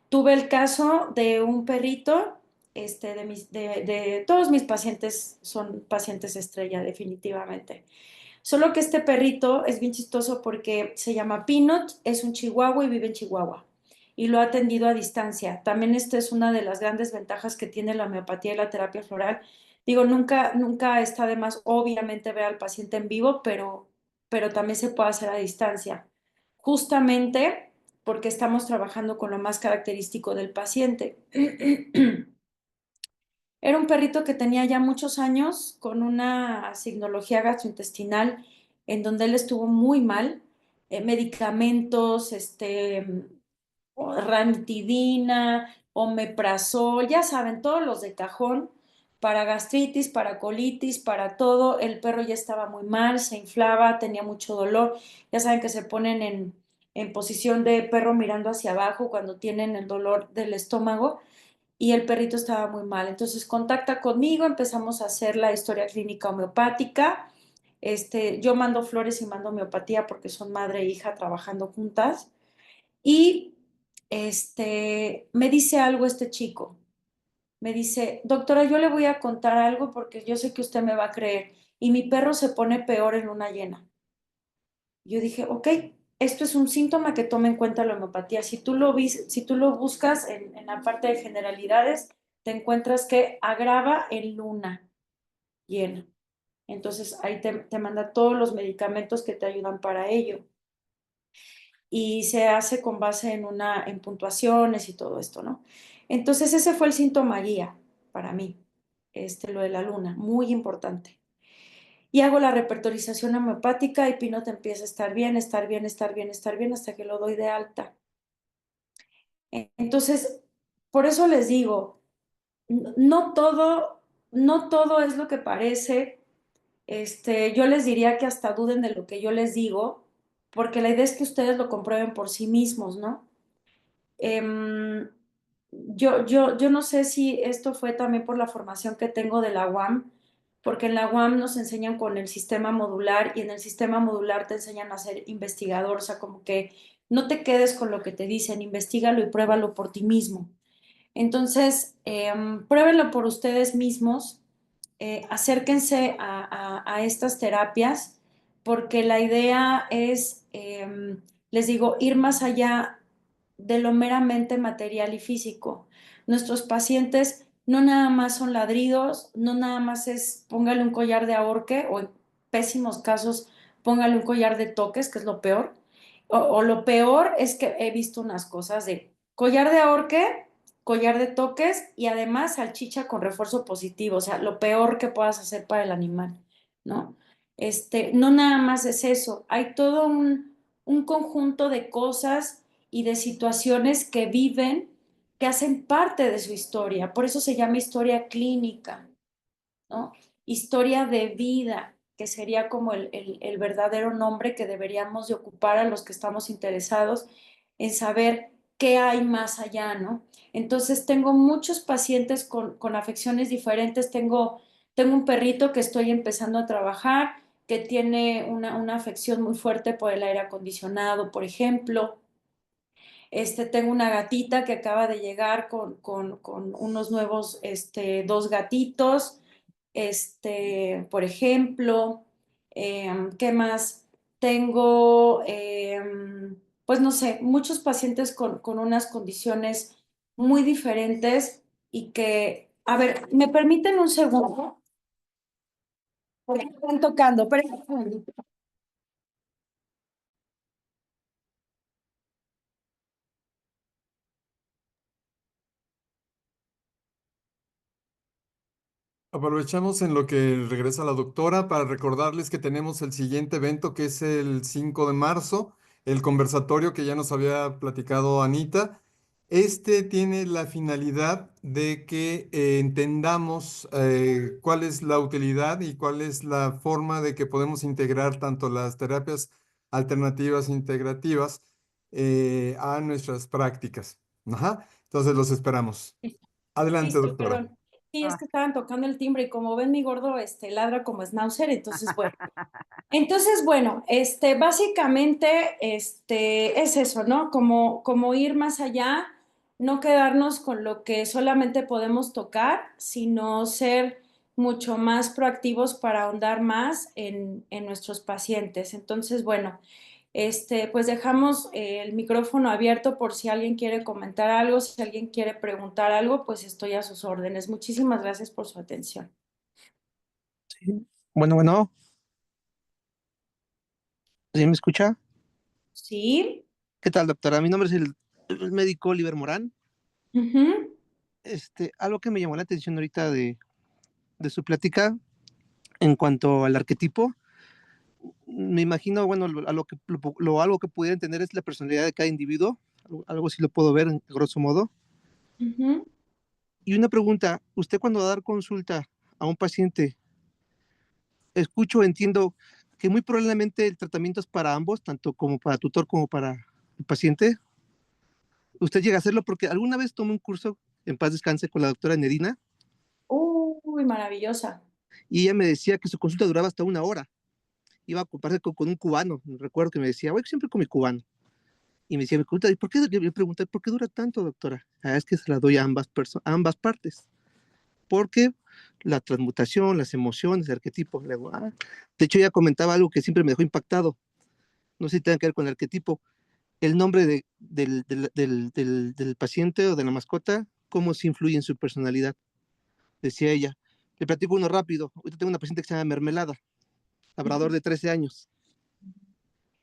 Tuve el caso de un perrito, de todos mis pacientes son pacientes estrella, definitivamente. Solo que este perrito es bien chistoso porque se llama Peanut, es un chihuahua y vive en Chihuahua. Y lo ha atendido a distancia. También esta es una de las grandes ventajas que tiene la homeopatía y la terapia floral. Digo, nunca está de más, obviamente, ver al paciente en vivo, pero también se puede hacer a distancia. Justamente porque estamos trabajando con lo más característico del paciente. Era un perrito que tenía ya muchos años con una signología gastrointestinal en donde él estuvo muy mal, medicamentos, ranitidina, omeprazol, ya saben, todos los de cajón, para gastritis, para colitis, para todo. El perro ya estaba muy mal, se inflaba, tenía mucho dolor. Ya saben que se ponen en posición de perro mirando hacia abajo cuando tienen el dolor del estómago y el perrito estaba muy mal. Entonces contacta conmigo, empezamos a hacer la historia clínica homeopática. Yo mando flores y mando homeopatía porque son madre e hija trabajando juntas. Y me dice algo este chico. Me dice, doctora, yo le voy a contar algo porque yo sé que usted me va a creer. Y mi perro se pone peor en luna llena. Yo dije, ok, esto es un síntoma que tome en cuenta la homeopatía. Si tú lo buscas en la parte de generalidades, te encuentras que agrava en luna llena. Entonces ahí te manda todos los medicamentos que te ayudan para ello. Y se hace con base en puntuaciones y todo esto, ¿no? Entonces ese fue el síntoma guía para mí, lo de la luna, muy importante. Y hago la repertorización homeopática y Pino te empieza a estar bien, estar bien, estar bien, estar bien, hasta que lo doy de alta. Entonces, por eso les digo, no todo, no todo es lo que parece. Yo les diría que hasta duden de lo que yo les digo, porque la idea es que ustedes lo comprueben por sí mismos, ¿no? Em, yo no sé si esto fue también por la formación que tengo de la UAM, porque en la UAM nos enseñan con el sistema modular y en el sistema modular te enseñan a ser investigador, o sea, como que no te quedes con lo que te dicen, investigalo y pruébalo por ti mismo. Entonces, pruébenlo por ustedes mismos, acérquense a estas terapias, porque la idea es, les digo, ir más allá de lo meramente material y físico. Nuestros pacientes no nada más son ladridos, no nada más es póngale un collar de ahorque o en pésimos casos póngale un collar de toques, que es lo peor. O lo peor es que he visto unas cosas de collar de ahorque, collar de toques y además salchicha con refuerzo positivo, o sea, lo peor que puedas hacer para el animal, ¿no? No nada más es eso, hay todo un conjunto de cosas y de situaciones que viven, que hacen parte de su historia. Por eso se llama historia clínica, ¿no? Historia de vida, que sería como el verdadero nombre que deberíamos de ocupar a los que estamos interesados en saber qué hay más allá, ¿no? Entonces tengo muchos pacientes con afecciones diferentes. Tengo un perrito que estoy empezando a trabajar, que tiene una afección muy fuerte por el aire acondicionado, por ejemplo. Tengo una gatita que acaba de llegar con unos nuevos, dos gatitos, por ejemplo. ¿Qué más? Tengo, pues no sé, muchos pacientes con unas condiciones muy diferentes y que, a ver, ¿me permiten un segundo? Porque están tocando, pero... Aprovechamos en lo que regresa la doctora para recordarles que tenemos el siguiente evento que es el 5 de marzo, el conversatorio que ya nos había platicado Anita. Este tiene la finalidad de que entendamos cuál es la utilidad y cuál es la forma de que podemos integrar tanto las terapias alternativas e integrativas a nuestras prácticas. Ajá. Entonces los esperamos. Adelante, Listo, doctora. perdón. Sí, es Ah. que estaban tocando el timbre y como ven mi gordo, ladra como schnauzer, entonces bueno. Entonces, bueno, básicamente, es eso, ¿no? Como ir más allá, no quedarnos con lo que solamente podemos tocar, sino ser mucho más proactivos para ahondar más en nuestros pacientes. Entonces, bueno, pues dejamos el micrófono abierto por si alguien quiere comentar algo, si alguien quiere preguntar algo, pues estoy a sus órdenes. Muchísimas gracias por su atención. Sí. Bueno, ¿sí me escucha? ¿Sí? ¿Qué tal, doctora? Mi nombre es el médico Oliver Morán. Ujú. Algo que me llamó la atención ahorita de su plática en cuanto al arquetipo, me imagino, bueno, algo que pudiera entender es la personalidad de cada individuo, algo sí lo puedo ver en grosso modo. Ujú. Y una pregunta, usted cuando va a dar consulta a un paciente, escucho, entiendo que muy probablemente el tratamiento es para ambos, tanto como para tutor como para el paciente. Usted llega a hacerlo porque alguna vez tomé un curso, en paz descanse, con la doctora Nerina, Uy, maravillosa. y ella me decía que su consulta duraba hasta 1 hora. Iba a compartir con un cubano, recuerdo que me decía, voy siempre con mi cubano. Y me decía, me pregunta, ¿y por qué? Le pregunté, ¿por qué dura tanto, doctora? Ah, es que se la doy a ambas partes. Porque la transmutación, las emociones, el arquetipo. Le digo, ah. De hecho, ella comentaba algo que siempre me dejó impactado. No sé si tiene que ver con el arquetipo. El nombre del paciente o de la mascota, cómo se influye en su personalidad, decía ella. Le platico uno rápido. Ahorita tengo una paciente que se llama Mermelada, labrador de 13 años.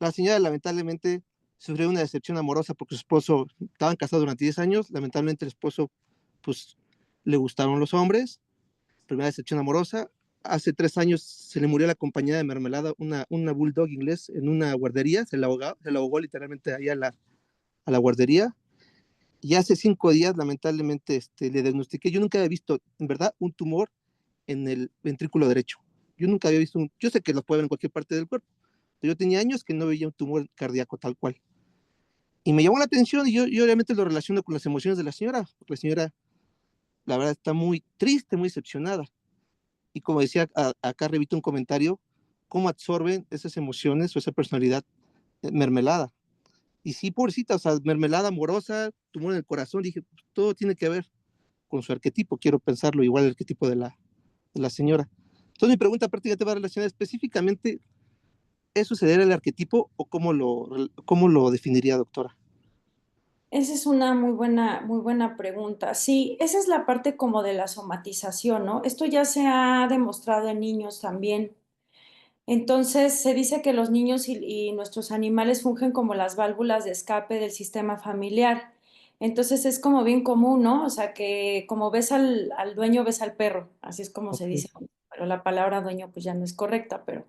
La señora lamentablemente sufrió una decepción amorosa porque su esposo, estaban casados durante 10 años, lamentablemente el esposo, pues, le gustaron los hombres, primera decepción amorosa. Hace 3 años se le murió la compañera de Mermelada, una bulldog inglés, en una guardería, se la ahogó literalmente ahí a la guardería. Y hace 5 días, lamentablemente, le diagnostiqué. Yo nunca había visto, en verdad, un tumor en el ventrículo derecho. Yo nunca había visto yo sé que lo puede ver en cualquier parte del cuerpo, pero yo tenía años que no veía un tumor cardíaco tal cual. Y me llamó la atención y yo obviamente lo relaciono con las emociones de la señora. La señora, la verdad, está muy triste, muy decepcionada. Y como decía, acá repito un comentario, cómo absorben esas emociones o esa personalidad Mermelada. Y sí, pobrecita, o sea, Mermelada amorosa, tumor en el corazón, dije, pues, todo tiene que ver con su arquetipo, quiero pensarlo, igual el arquetipo de la señora. Entonces mi pregunta prácticamente va relacionada específicamente, ¿es suceder el arquetipo o cómo lo definiría, doctora? Esa es una muy buena pregunta. Sí, esa es la parte como de la somatización, ¿no? Esto ya se ha demostrado en niños también. Entonces, se dice que los niños y nuestros animales fungen como las válvulas de escape del sistema familiar. Entonces, es como bien común, ¿no? O sea, que como ves al dueño, ves al perro, así es como se Ok. dice, pero la palabra dueño pues ya no es correcta, pero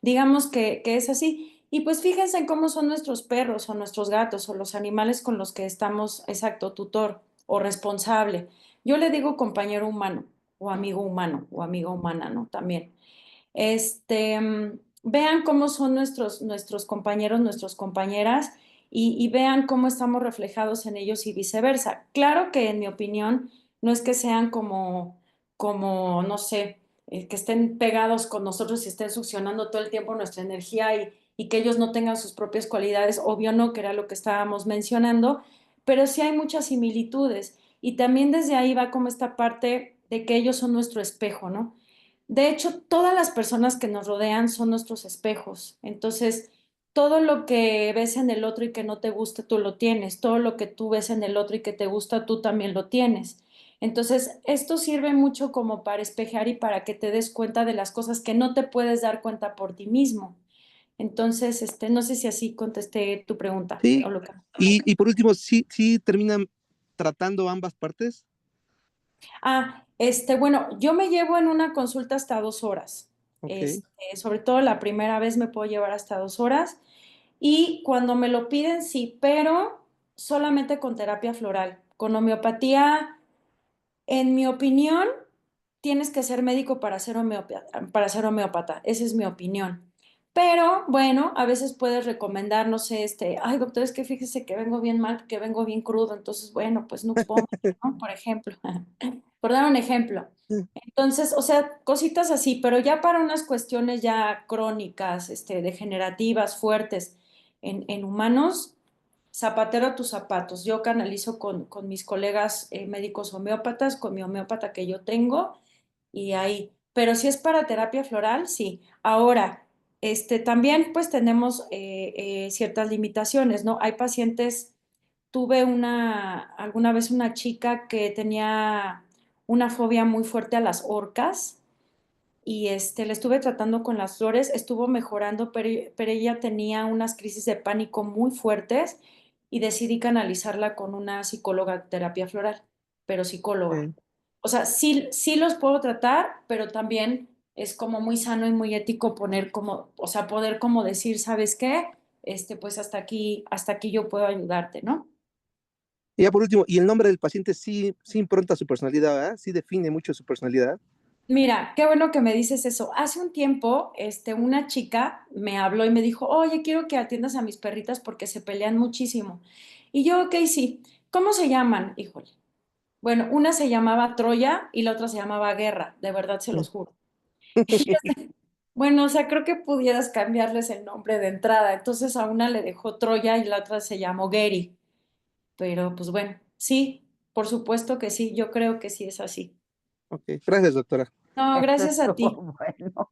digamos que es así. Y pues fíjense en cómo son nuestros perros o nuestros gatos o los animales con los que estamos, exacto, tutor o responsable. Yo le digo compañero humano o amiga humana, ¿no? También. Vean cómo son nuestros compañeros, nuestras compañeras y vean cómo estamos reflejados en ellos y viceversa. Claro que en mi opinión no es que sean como no sé, que estén pegados con nosotros y estén succionando todo el tiempo nuestra energía y que ellos no tengan sus propias cualidades, obvio no, que era lo que estábamos mencionando, pero sí hay muchas similitudes y también desde ahí va como esta parte de que ellos son nuestro espejo, ¿no? De hecho, todas las personas que nos rodean son nuestros espejos. Entonces, todo lo que ves en el otro y que no te gusta, tú lo tienes. Todo lo que tú ves en el otro y que te gusta, tú también lo tienes. Entonces, esto sirve mucho como para espejar y para que te des cuenta de las cosas que no te puedes dar cuenta por ti mismo. Entonces, no sé si así contesté tu pregunta o Sí, lo que... y por último, sí terminan tratando ambas partes. Bueno, yo me llevo en una consulta hasta 2 horas. Ok, Sobre todo la primera vez me puedo llevar hasta 2 horas. Y cuando me lo piden, sí, pero solamente con terapia floral. Con homeopatía, en mi opinión, tienes que ser médico para ser homeópata. Esa es mi opinión. Pero bueno, a veces puedes recomendar, no sé, ay, doctor, es que fíjese que vengo bien mal, que vengo bien crudo, entonces, bueno, pues no puedo, ¿no? Por ejemplo. por dar un ejemplo. Mm. Entonces, o sea, cositas así, pero ya para unas cuestiones ya crónicas, degenerativas, fuertes en humanos, zapatero a tus zapatos. Yo canalizo con mis colegas médicos homeópatas, con mi homeópata que yo tengo, y ahí. Pero si es para terapia floral, sí. Ahora, también pues tenemos ciertas limitaciones, ¿no? Hay pacientes, tuve alguna vez una chica que tenía una fobia muy fuerte a las orcas y le estuve tratando con las flores, estuvo mejorando, pero ella tenía unas crisis de pánico muy fuertes y decidí canalizarla con una psicóloga de terapia floral, pero psicóloga. O sea, sí, sí los puedo tratar, pero también es como muy sano y muy ético poner como, o sea, poder como decir, ¿sabes qué? Pues hasta aquí yo puedo ayudarte, ¿no? Y ya por último, y el nombre del paciente sí, sí impronta su personalidad, ¿verdad? Sí define mucho su personalidad. Mira, qué bueno que me dices eso. Hace un tiempo, una chica me habló y me dijo, oye, quiero que atiendas a mis perritas porque se pelean muchísimo. Y yo, ok, sí. ¿Cómo se llaman? Híjole. Bueno, una se llamaba Troya y la otra se llamaba Guerra, de verdad se los juro. Bueno, o sea, creo que pudieras cambiarles el nombre de entrada. Entonces a una le dejó Troya y la otra se llamó Gary. Pero pues bueno, sí, por supuesto que sí, yo creo que sí es así. Ok, gracias, doctora. No, Eso gracias a ti. estuvo bueno,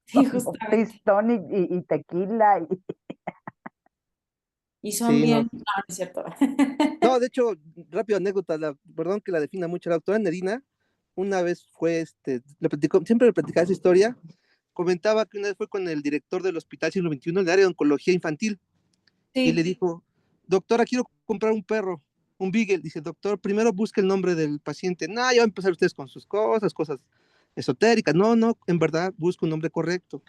Sí, como justamente. pistón y tequila. Y son Sí, no. bien, no, no es cierto. No, de hecho, rápido anécdota, perdón que la defina mucho, la doctora Nerina una vez fue, le platicó, siempre le platicaba esa historia, comentaba que una vez fue con el director del Hospital Siglo XXI, del área de oncología infantil, y le Sí, dijo, doctora, quiero comprar un perro, un beagle. Dice, doctor, primero busque el nombre del paciente. No, ya van a empezar ustedes con sus cosas esotéricas. No, no, en verdad, busca un nombre correcto.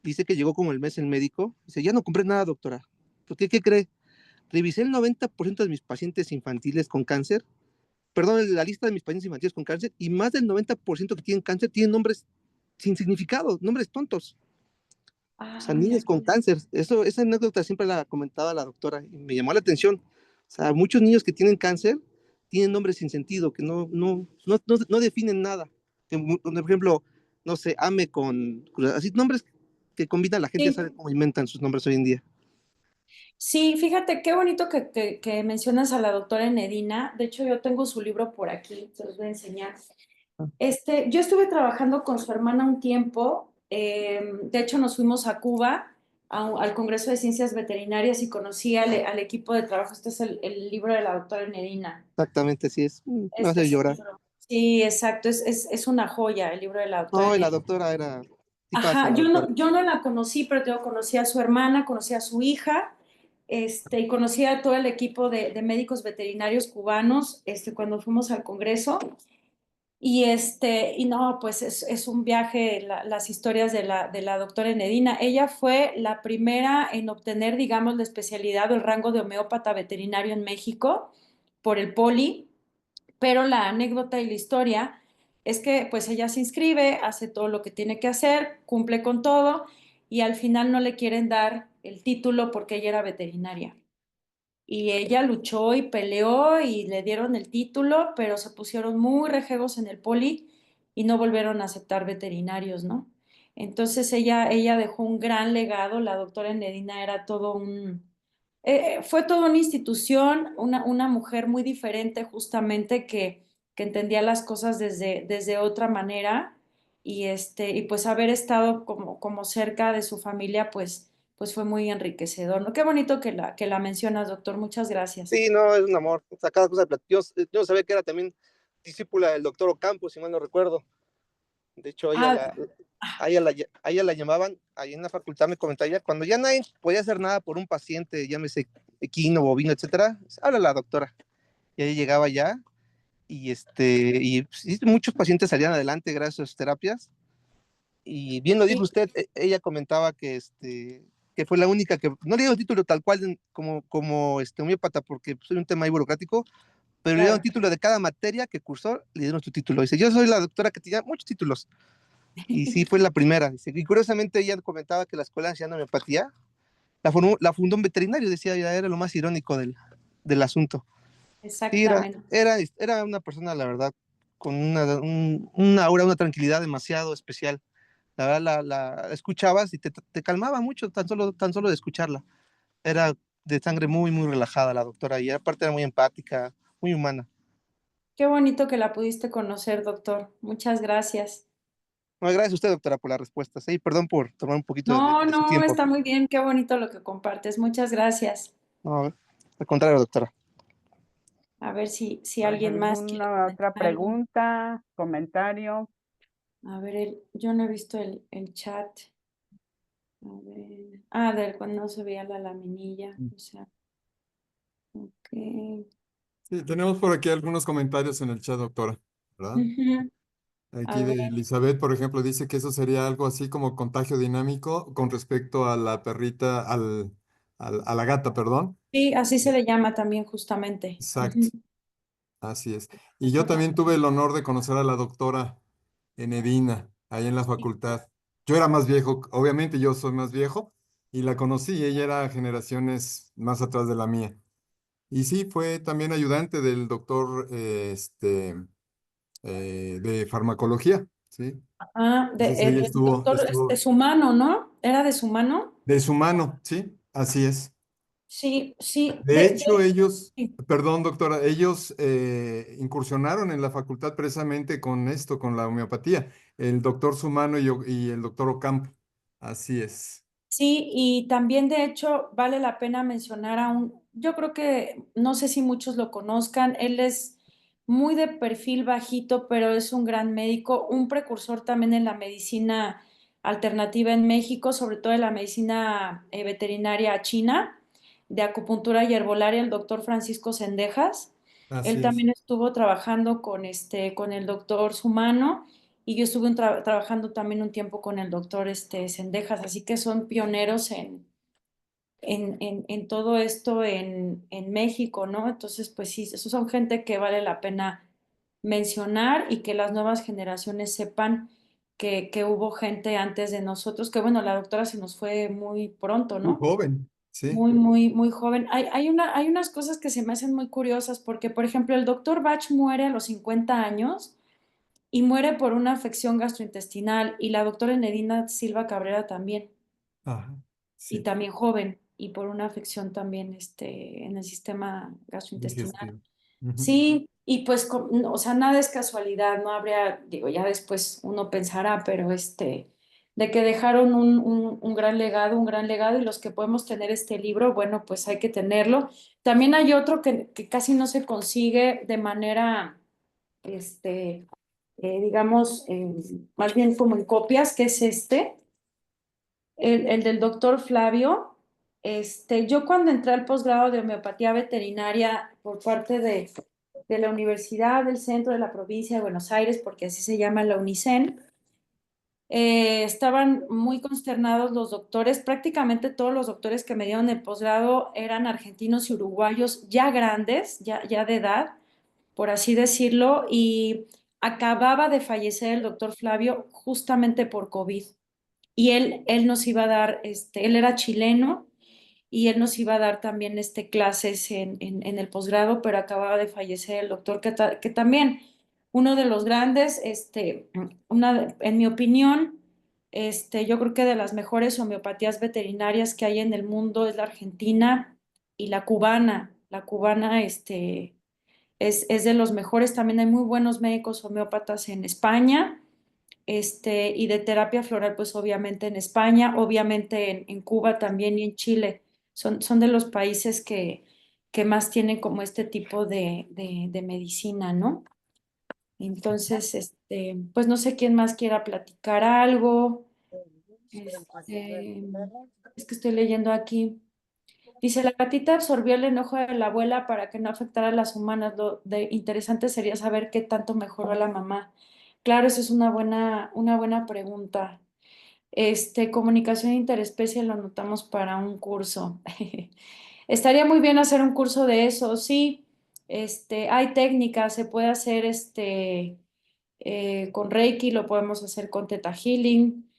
Dice que llegó como el mes el médico. Dice, ya no compré nada, doctora. ¿Por qué? ¿Qué cree? Revisé el 90% de mis pacientes infantiles con cáncer, perdón, la lista de mis pacientes infantiles con cáncer, y más del 90% que tienen cáncer tienen nombres sin significado, nombres tontos. O sea, ah, ya niños con ves. cáncer. Eso, esa anécdota siempre la comentaba la doctora y me llamó la atención. O sea, muchos niños que tienen cáncer tienen nombres sin sentido, que no definen nada. Por ejemplo, no sé, Ame con así nombres que combinan la gente, ya Sí, sabe cómo inventan sus nombres hoy en día. sí, fíjate qué bonito que mencionas a la doctora Enedina. De hecho, yo tengo su libro por aquí, se los voy a enseñar. Yo estuve trabajando con su hermana un tiempo. De hecho, nos fuimos a Cuba al Congreso de Ciencias Veterinarias y conocí al equipo de trabajo. Este es el libro de la doctora Enedina. Exactamente, así es. Me Este hace es el llorar. libro. Sí, exacto. Es una joya el libro de la doctora No, y la Enedina. doctora era tipaza, Ajá, la doctora. yo no la conocí, pero yo conocí a su hermana, conocí a su hija, y conocí a todo el equipo de médicos veterinarios cubanos, cuando fuimos al Congreso. Y no, pues es un viaje, las historias de la doctora Enedina. Ella fue la primera en obtener, digamos, la especialidad o el rango de homeópata veterinario en México por el Poli, pero la anécdota y la historia es que pues ella se inscribe, hace todo lo que tiene que hacer, cumple con todo y al final no le quieren dar el título porque ella era veterinaria. Y ella luchó y peleó y le dieron el título, pero se pusieron muy rejegos en el poli y no volvieron a aceptar veterinarios, ¿no? Entonces ella dejó un gran legado, la doctora Enedina era fue toda una institución, una mujer muy diferente justamente que entendía las cosas desde otra manera y pues haber estado como cerca de su familia, pues fue muy enriquecedor, ¿no? Qué bonito que la mencionas, doctor. Muchas gracias. Sí, no, es un amor. O sea, cada cosa yo sabía que era también discípula del doctor Ocampo, si mal no recuerdo. De hecho, Ah, a ella la llamaban, ahí en la facultad me comentaba, ya, cuando ya nadie podía hacer nada por un paciente, llámese equino, bovino, etcétera, pues, habla la doctora. Y ahí llegaba ya, y sí, muchos pacientes salían adelante gracias a sus terapias. Y bien lo dijo sí, usted, ella comentaba que fue la única que, no le dio el título tal cual como homeópata, porque pues, soy un tema ahí burocrático, pero le dieron claro. título de cada materia que cursó, le dieron su título. Dice, yo soy la doctora que tenía muchos títulos. Y sí, fue la primera. Dice, y curiosamente ella comentaba que la escuela de anciana homeopatía la fundó un veterinario, decía, ya era lo más irónico del asunto. Sí, Exactamente. era una persona, la verdad, con una aura, una tranquilidad demasiado especial. La verdad, la escuchabas y te calmaba mucho tan solo de escucharla. Era de sangre muy, muy relajada la doctora y aparte era muy empática, muy humana. Qué bonito que la pudiste conocer, doctor. Muchas gracias. Bueno, gracias a usted, doctora, por la respuesta. Sí, perdón por tomar un poquito No, de su no, tiempo. está muy bien. Qué bonito lo que compartes. Muchas gracias. No, al contrario, doctora. A ver si alguien más quiere ¿Alguna comentar otra algo. pregunta, comentario? A ver, yo no he visto el chat. A ver. Ah, del cuando no se veía la laminilla. O sea, ok. Sí, tenemos por aquí algunos comentarios en el chat, doctora, ¿verdad? Ujú. A Aquí de ver. Elizabeth, por ejemplo, dice que eso sería algo así como contagio dinámico con respecto a la perrita, a la gata, perdón. Sí, así se le llama también justamente. Exacto, Ujú. así es. Y yo también tuve el honor de conocer a la doctora Enedina, ahí en la facultad. Yo era más viejo, obviamente yo soy más viejo, y la conocí, ella era generaciones más atrás de la mía. Y sí, fue también ayudante del doctor de farmacología, ¿sí? Ah, Entonces ella el doctor estuvo es humano, ¿no? ¿Era de su mano? de su mano, ¿sí? Así es. Sí, sí. De hecho, ellos, Sí. perdón, doctora, ellos incursionaron en la facultad precisamente con esto, con la homeopatía, el doctor Sumano y el doctor Ocampo. Así es. Sí, y también de hecho vale la pena mencionar yo creo que no sé si muchos lo conozcan, él es muy de perfil bajito, pero es un gran médico, un precursor también en la medicina alternativa en México, sobre todo en la medicina veterinaria china, de acupuntura y herbolaria, el doctor Francisco Sendejas. Él Así es. también estuvo trabajando con el doctor Sumano y yo estuve trabajando también un tiempo con el doctor Sendejas, así que son pioneros en todo esto en México, ¿no? Entonces, pues sí, esos son gente que vale la pena mencionar y que las nuevas generaciones sepan que hubo gente antes de nosotros, que bueno, la doctora se nos fue muy pronto, Muy ¿no? joven, sí. Muy, muy, muy joven. Hay unas cosas que se me hacen muy curiosas porque, por ejemplo, el doctor Bach muere a los 50 años y muere por una afección gastrointestinal y la doctora Enedina Silva Cabrera también, Ajá, y sí. también joven, y por una afección también en el sistema gastrointestinal. Digestivo. Ujú. Sí, y pues, o sea, nada es casualidad, no habría, digo, ya después uno pensará, pero de que dejaron un un gran legado, y los que podemos tener este libro, bueno, pues hay que tenerlo. También hay otro que casi no se consigue de manera, este, digamos, más bien como en copias, que es el del doctor Flavio. Yo cuando entré al posgrado de homeopatía veterinaria por parte de la Universidad del Centro de la Provincia de Buenos Aires, porque así se llama la UNICEN, estaban muy consternados los doctores, prácticamente todos los doctores que me dieron el posgrado eran argentinos y uruguayos ya grandes, ya de edad, por así decirlo, y acababa de fallecer el doctor Flavio justamente por COVID. Y él nos iba a dar, él era chileno y él nos iba a dar también clases en el posgrado, pero acababa de fallecer el doctor, que también uno de los grandes, en mi opinión, yo creo que de las mejores homeopatías veterinarias que hay en el mundo es la argentina y la cubana. La cubana, es de los mejores. También hay muy buenos médicos homeópatas en España, y de terapia floral, pues obviamente en España, obviamente en Cuba también y en Chile. Son de los países que más tienen como este tipo de medicina, ¿no? Entonces, pues no sé quién más quiera platicar algo. Este, es que estoy leyendo aquí. Dice, la gatita absorbió el enojo de la abuela para que no afectara a las humanas. Lo interesante sería saber qué tanto mejoró a la mamá. Claro, esa es una buena pregunta. Comunicación interespecie lo anotamos para un curso. Estaría muy bien hacer un curso de eso, sí. Hay técnicas, se puede hacer con Reiki, lo podemos hacer con Theta Healing,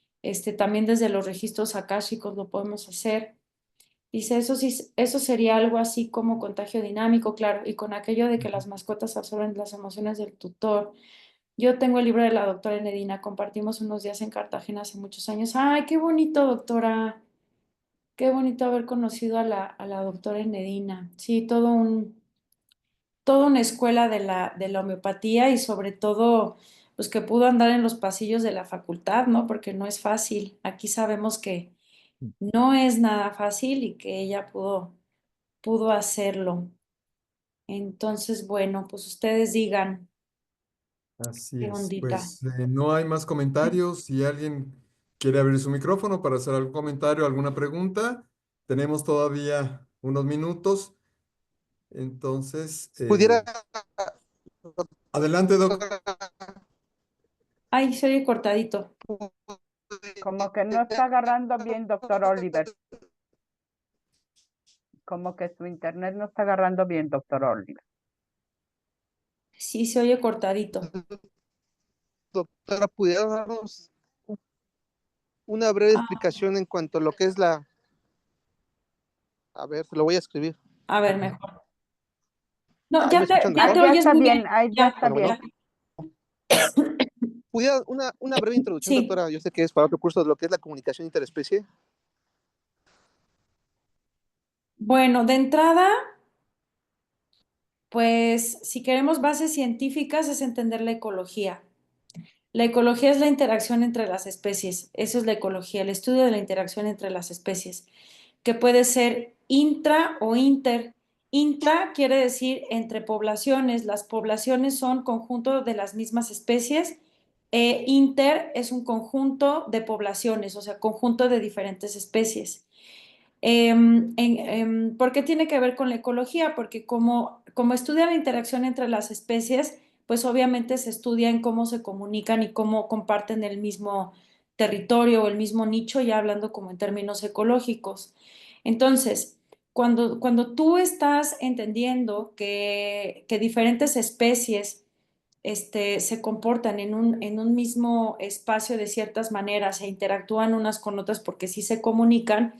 también desde los registros akáshicos lo podemos hacer. Dice, eso sería algo así como contagio dinámico, claro, y con aquello de que las mascotas absorben las emociones del tutor. Yo tengo el libro de la doctora Enedina, compartimos unos días en Cartagena hace muchos años. Ay, qué bonito, doctora. Qué bonito haber conocido a la doctora Enedina. Sí, toda una escuela de la homeopatía y sobre todo, pues que pudo andar en los pasillos de la facultad, ¿no? Porque no es fácil. Aquí sabemos que no es nada fácil y que ella pudo hacerlo. Entonces, bueno, pues ustedes digan Así qué es. ondita. Pues no hay más comentarios. Si alguien quiere abrir su micrófono para hacer algún comentario, alguna pregunta, tenemos todavía unos minutos. Entonces, Pudiera, adelante, Doc. Ay, se oye cortadito. Como que no está agarrando bien, doctor Oliver. Como que su internet no está agarrando bien, doctor Oliver. Sí, se oye cortadito. doctora, pudiera darnos una breve Ah, explicación en cuanto a lo que es la, a ver, lo voy a escribir. a ver, mejor. No, Ahí me escuchan Ahí mejor. ya te ya oyes está muy bien, bien. ahí ya Ya, está Bueno, bien. bueno. ya. Pudiera una breve introducción, Sí. doctora. Yo sé que es para otro curso de lo que es la comunicación interespecie. Bueno, de entrada, pues si queremos bases científicas es entender la ecología. La ecología es la interacción entre las especies. Eso es la ecología, el estudio de la interacción entre las especies, que puede ser intra o inter. Intra quiere decir entre poblaciones. Las poblaciones son conjunto de las mismas especies. Inter es un conjunto de poblaciones, o sea, conjunto de diferentes especies. ¿Por qué tiene que ver con la ecología? Porque como estudia la interacción entre las especies, pues obviamente se estudia en cómo se comunican y cómo comparten el mismo territorio o el mismo nicho, ya hablando como en términos ecológicos. Entonces, cuando tú estás entendiendo que diferentes especies se comportan en un mismo espacio de ciertas maneras e interactúan unas con otras porque sí se comunican,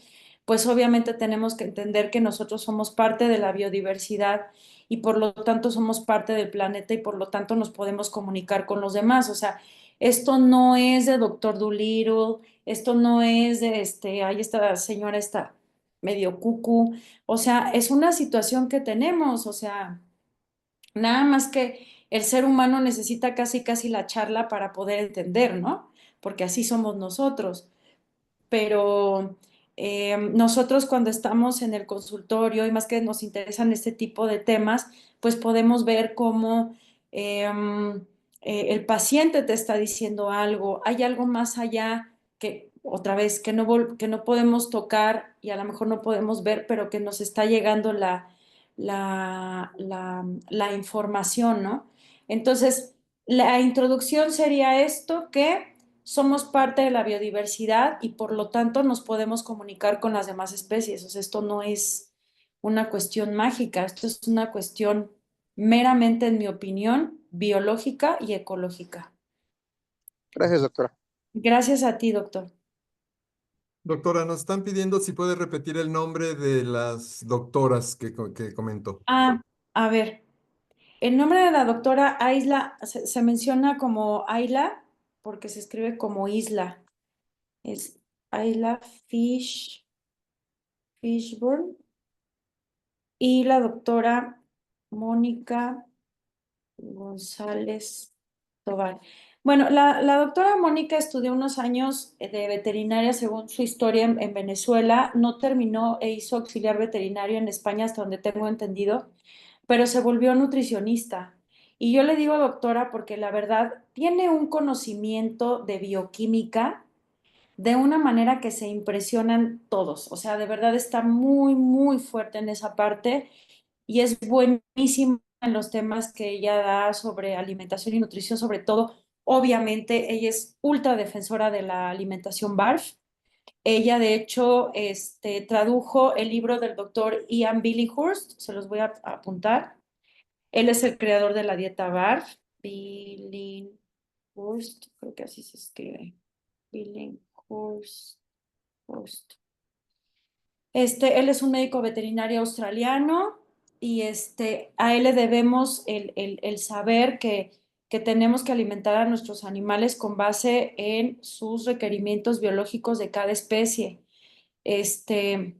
pues obviamente tenemos que entender que nosotros somos parte de la biodiversidad y por lo tanto somos parte del planeta y por lo tanto nos podemos comunicar con los demás. O sea, esto no es de Doctor Dolittle, esto no es de ahí esta señora está medio cucu, o sea, es una situación que tenemos, o sea, nada más que el ser humano necesita casi casi la charla para poder entender, ¿no? Porque así somos nosotros, pero nosotros cuando estamos en el consultorio y más que nos interesan este tipo de temas, pues podemos ver cómo el paciente te está diciendo algo, hay algo más allá que otra vez que no podemos tocar y a lo mejor no podemos ver, pero que nos está llegando la información, ¿no? Entonces, la introducción sería esto que somos parte de la biodiversidad y por lo tanto nos podemos comunicar con las demás especies. O sea, esto no es una cuestión mágica, esto es una cuestión meramente, en mi opinión, biológica y ecológica. Gracias, doctora. Gracias a ti, doctor. Doctora, nos están pidiendo si puede repetir el nombre de las doctoras que comentó. Ah, a ver, el nombre de la doctora Aisla se menciona como Ayla porque se escribe como Isla. Es Ayla Fishburne y la doctora Mónica González Tobar. Bueno, la doctora Mónica estudió unos años de veterinaria según su historia en Venezuela, no terminó e hizo auxiliar veterinario en España hasta donde tengo entendido, pero se volvió nutricionista. Y yo le digo doctora porque la verdad tiene un conocimiento de bioquímica de una manera que se impresionan todos. O sea, de verdad está muy, muy fuerte en esa parte y es buenísima en los temas que ella da sobre alimentación y nutrición, sobre todo. Obviamente, ella es ultra defensora de la alimentación BARF. Ella, de hecho, tradujo el libro del doctor Ian Billinghurst, se los voy a apuntar. Él es el creador de la dieta BARF. Billinghurst, creo que así se escribe. Billinghurst. Él es un médico veterinario australiano y a él le debemos el saber que tenemos que alimentar a nuestros animales con base en sus requerimientos biológicos de cada especie. Este,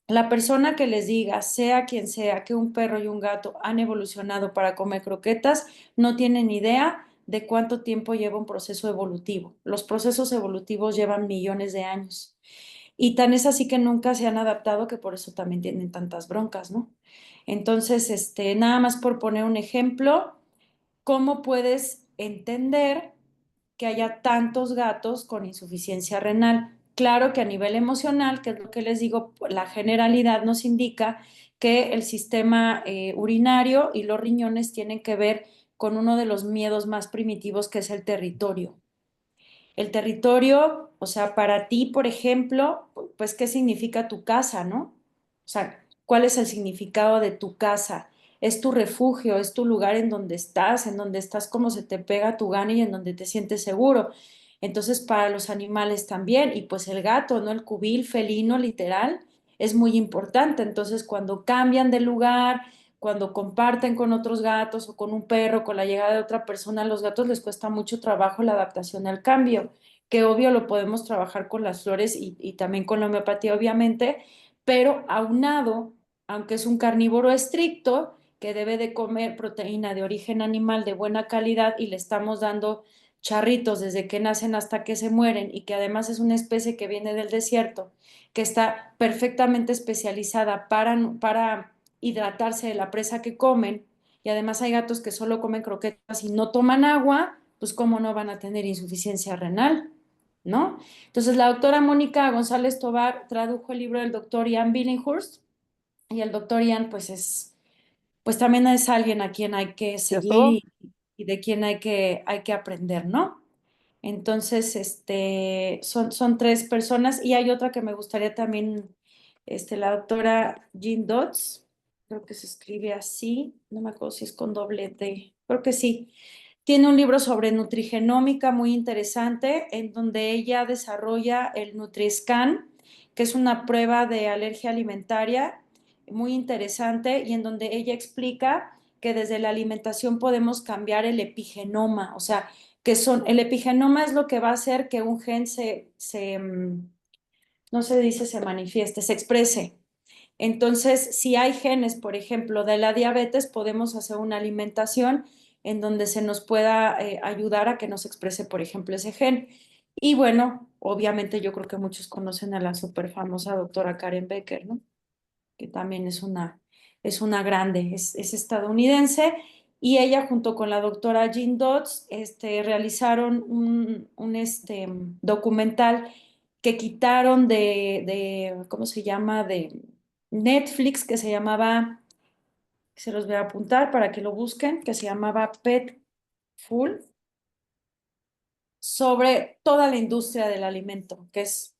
la persona que les diga, sea quien sea, que un perro y un gato han evolucionado para comer croquetas, no tienen idea de cuánto tiempo lleva un proceso evolutivo. Los procesos evolutivos llevan millones de años. Y tan es así que nunca se han adaptado, que por eso también tienen tantas broncas, ¿no? Entonces, nada más por poner un ejemplo, ¿cómo puedes entender que haya tantos gatos con insuficiencia renal? Claro que a nivel emocional, que es lo que les digo, la generalidad nos indica que el sistema urinario y los riñones tienen que ver con uno de los miedos más primitivos, que es el territorio. El territorio, o sea, para ti, por ejemplo, pues, ¿qué significa tu casa, no? O sea, ¿cuál es el significado de tu casa? Es tu refugio, es tu lugar en donde estás como se te pega tu gana y en donde te sientes seguro. Entonces, para los animales también, y pues el gato, ¿no? El cubil felino, literal, es muy importante. Entonces, cuando cambian de lugar, cuando comparten con otros gatos o con un perro, con la llegada de otra persona, a los gatos les cuesta mucho trabajo la adaptación al cambio, que obvio lo podemos trabajar con las flores y también con la homeopatía, obviamente, pero aunado, aunque es un carnívoro estricto, que debe de comer proteína de origen animal de buena calidad y le estamos dando charritos desde que nacen hasta que se mueren y que además es una especie que viene del desierto, que está perfectamente especializada para hidratarse de la presa que comen, y además hay gatos que solo comen croquetas y no toman agua, pues cómo no van a tener insuficiencia renal, ¿no? Entonces la doctora Mónica González Tovar tradujo el libro del doctor Ian Billinghurst, y el doctor Ian pues también es alguien a quien hay que ¿Yo estuvo? seguir y de quien hay que aprender, ¿no? Entonces, son tres personas y hay otra que me gustaría también, la doctora Jean Dodds, creo que se escribe así, no me acuerdo si es con doble D, creo que sí. Tiene un libro sobre nutrigenómica muy interesante, en donde ella desarrolla el NutriScan, que es una prueba de alergia alimentaria muy interesante, y en donde ella explica que desde la alimentación podemos cambiar el epigenoma, o sea, el epigenoma es lo que va a hacer que un gen no se dice se manifieste, se exprese. Entonces, si hay genes, por ejemplo, de la diabetes, podemos hacer una alimentación en donde se nos pueda ayudar a que nos exprese, por ejemplo, ese gen. Y bueno, obviamente yo creo que muchos conocen a la súper famosa doctora Karen Becker, ¿no? Que también es una grande, es estadounidense, y ella junto con la doctora Jean Dodds realizaron un documental que quitaron ¿cómo se llama? De Netflix, que se llamaba, se los voy a apuntar para que lo busquen, que se llamaba Pet Full, sobre toda la industria del alimento, que es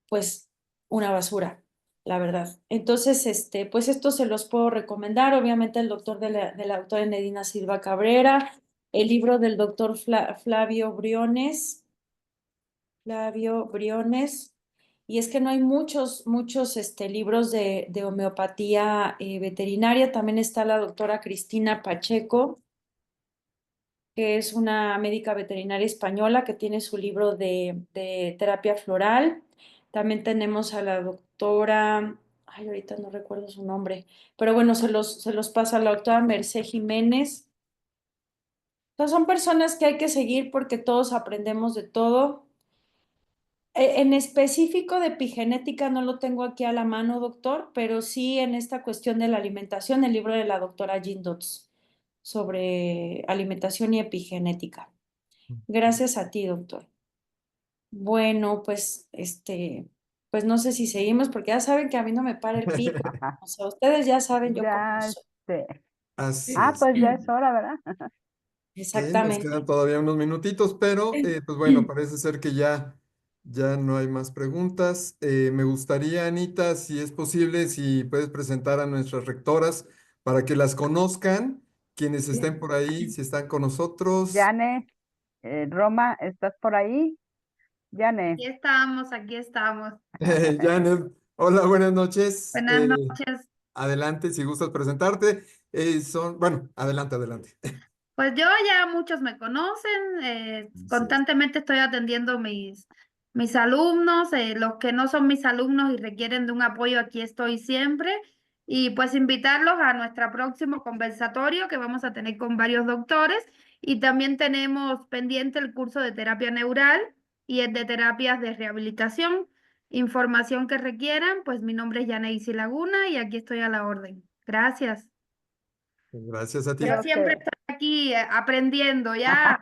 pues una basura, la verdad. Entonces, pues esto se los puedo recomendar. Obviamente el doctor de la doctora Nedina Silva Cabrera, el libro del doctor Flavio Briones, y es que no hay muchos libros de homeopatía veterinaria. También está la doctora Cristina Pacheco, que es una médica veterinaria española que tiene su libro de terapia floral. También tenemos a la doctora, ay, ahorita no recuerdo su nombre, pero bueno, se los paso a la doctora Mercé Jiménez. Entonces, son personas que hay que seguir porque todos aprendemos de todo. En específico de epigenética no lo tengo aquí a la mano, doctor, pero sí en esta cuestión de la alimentación, el libro de la doctora Jean Dodds sobre alimentación y epigenética. Gracias a ti, doctor. Bueno, pues, pues no sé si seguimos, porque ya saben que a mí no me para el pico. Ajá. O sea, ustedes ya saben yo cómo Ya, soy. Así Ah, es. pues ya es hora, ¿verdad? Sí, nos quedan Exactamente. todavía unos minutitos, pero pues bueno, parece ser que ya no hay más preguntas. Me gustaría, Anita, si es posible, si puedes presentar a nuestras rectoras para que las conozcan, quienes estén por ahí, si están con nosotros. Yane, Roma, ¿estás por ahí? Yane, Aquí estamos. Janet, Hola, buenas noches. Buenas noches. Adelante, si gustas presentarte. Bueno, adelante, adelante. Pues yo ya muchos me conocen, Así es. constantemente estoy atendiendo mis alumnos, los que no son mis alumnos y requieren de un apoyo, aquí estoy siempre. Y pues invitarlos a nuestro próximo conversatorio que vamos a tener con varios doctores. Y también tenemos pendiente el curso de terapia neural y el de terapias de rehabilitación. Información que requieran, pues mi nombre es Yaneisi Laguna y aquí estoy a la orden. Gracias. Gracias a ti. Yo Creo siempre que estoy aquí aprendiendo, ya.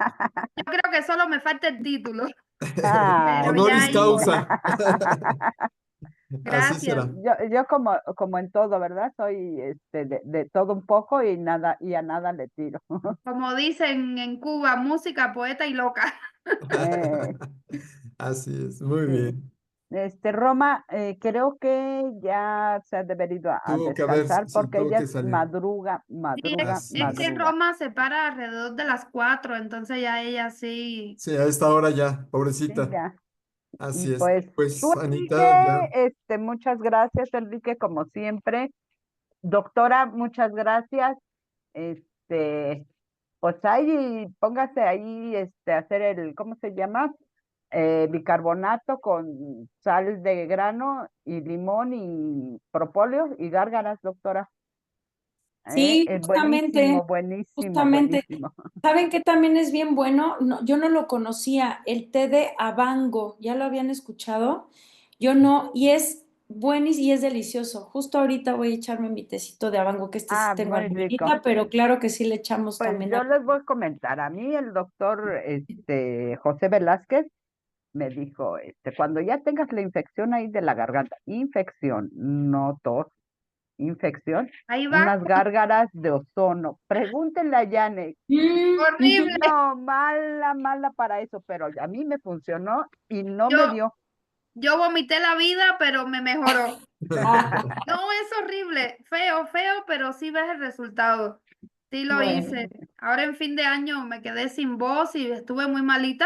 Yo creo que solo me falta el título, Ay, pero ya Honoris ahí, causa. Así gracias. será. yo como en todo, ¿verdad? Soy de todo un poco y nada, y a nada le tiro. Como dicen en Cuba, música, poeta y loca. Eh, Así es, muy sí. bien. Roma, creo que ya se ha debido a Tuvo que haber, descansar sí, porque tuvo ella que salir. madruga, Sí, madruga, es que Así es. madruga. Roma se para alrededor de las 4, entonces ya ella sí. Sí, a esta hora ya, Sí, pobrecita. ya. Y Así es. pues tú, Pues, Anita, ya. Enrique, muchas gracias, Enrique, como siempre. Doctora, muchas gracias. Este, pues ahí, póngase ahí, a hacer ¿cómo se llama? Bicarbonato con sal de grano y limón y propóleo y gárgaras, doctora. Sí, Buenísimo, justamente, buenísimo, justamente. buenísimo. ¿Saben qué también es bien bueno? No, yo no lo conocía, el té de Avango, ¿ya lo habían escuchado? Yo no, y es buenísimo y es delicioso. Justo ahorita voy a echarme mi tecito de Avango, que este sí Ah, tengo muy rico. almendrita, pero claro que sí le echamos Pues también yo les voy a comentar, a mí el doctor José Velázquez me dijo, cuando ya tengas la infección ahí de la garganta, infección, no tos, infección, Ahí va, unas gárgaras de ozono. Pregúntenle a Yane. Ujú. horrible. No, mala, mala para eso, pero a mí me funcionó y no me Yo, dio. yo vomité la vida, pero me mejoró. No, es horrible, feo, feo, pero sí ves el resultado. Sí lo Bueno, hice. Ahora en fin de año me quedé sin voz y estuve muy malita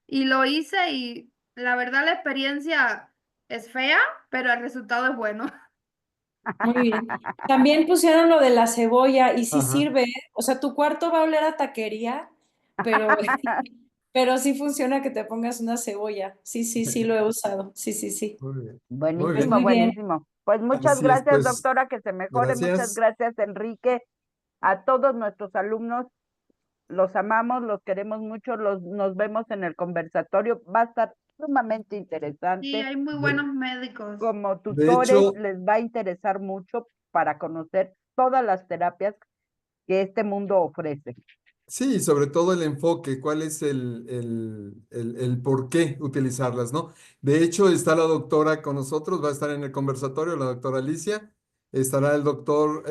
y lo hice y la verdad la experiencia es fea, pero el resultado es bueno. muy bien. También pusieron lo de la cebolla y sí Ajá, sirve, ¿eh? O sea, tu cuarto va a oler a taquería, pero, pero sí funciona que te pongas una cebolla. Sí, sí, sí, lo he usado. Sí, sí, sí. muy bien. Muy Pues Buenísimo, muy bien. bien. buenísimo. Pues muchas Así es, gracias, pues, doctora, que se mejore. Muchas gracias. gracias, Enrique. A todos nuestros alumnos, los amamos, los queremos mucho, nos vemos en el conversatorio. Va a estar sumamente Sí, interesante. hay muy De, buenos médicos. Como de tutores, hecho, les va a interesar mucho para conocer todas las terapias que este mundo ofrece. sí, sobre todo el enfoque, cuál es el por qué utilizarlas, ¿no? De hecho, está la doctora con nosotros, va a estar en el conversatorio, la doctora Alicia, estará el doctor,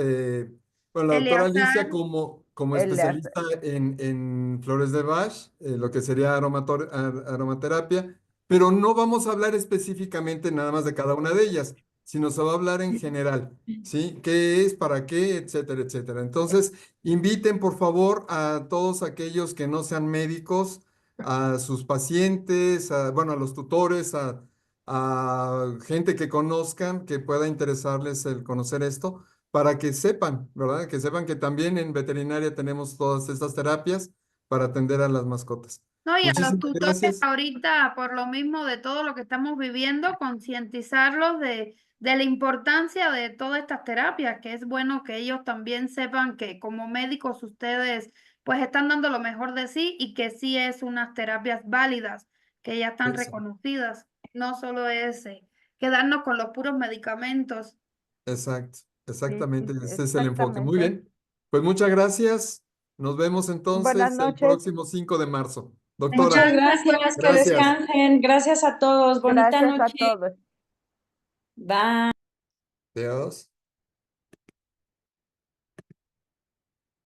bueno, la doctora Alicia Eleazar, como El, especialista en flores de Bach, lo que sería aromaterapia, pero no vamos a hablar específicamente nada más de cada una de ellas, sino se va a hablar en general, ¿sí? ¿Qué es, para qué, etcétera, etcétera? Entonces, inviten por favor a todos aquellos que no sean médicos, a sus pacientes, bueno, a los tutores, a gente que conozcan, que pueda interesarles el conocer esto, para que sepan, ¿verdad? Que sepan que también en veterinaria tenemos todas estas terapias para atender a las mascotas. no, y a los Muchísimas tutores gracias. ahorita, por lo mismo de todo lo que estamos viviendo, concientizarlos de la importancia de todas estas terapias, que es bueno que ellos también sepan que como médicos ustedes pues están dando lo mejor de sí y que sí es unas terapias válidas, que ya están Eso, reconocidas, no solo es quedarnos con los puros medicamentos. exacto, sí, exactamente, sí, este es el enfoque. Muy exactamente. bien, pues muchas gracias. Nos vemos Buenas entonces el noches. próximo 5 de marzo. Muchas Doctora, Muchas gracias, que gracias. descansen. Gracias a todos. Bonita Gracias a noche. todos. Bye. Adiós.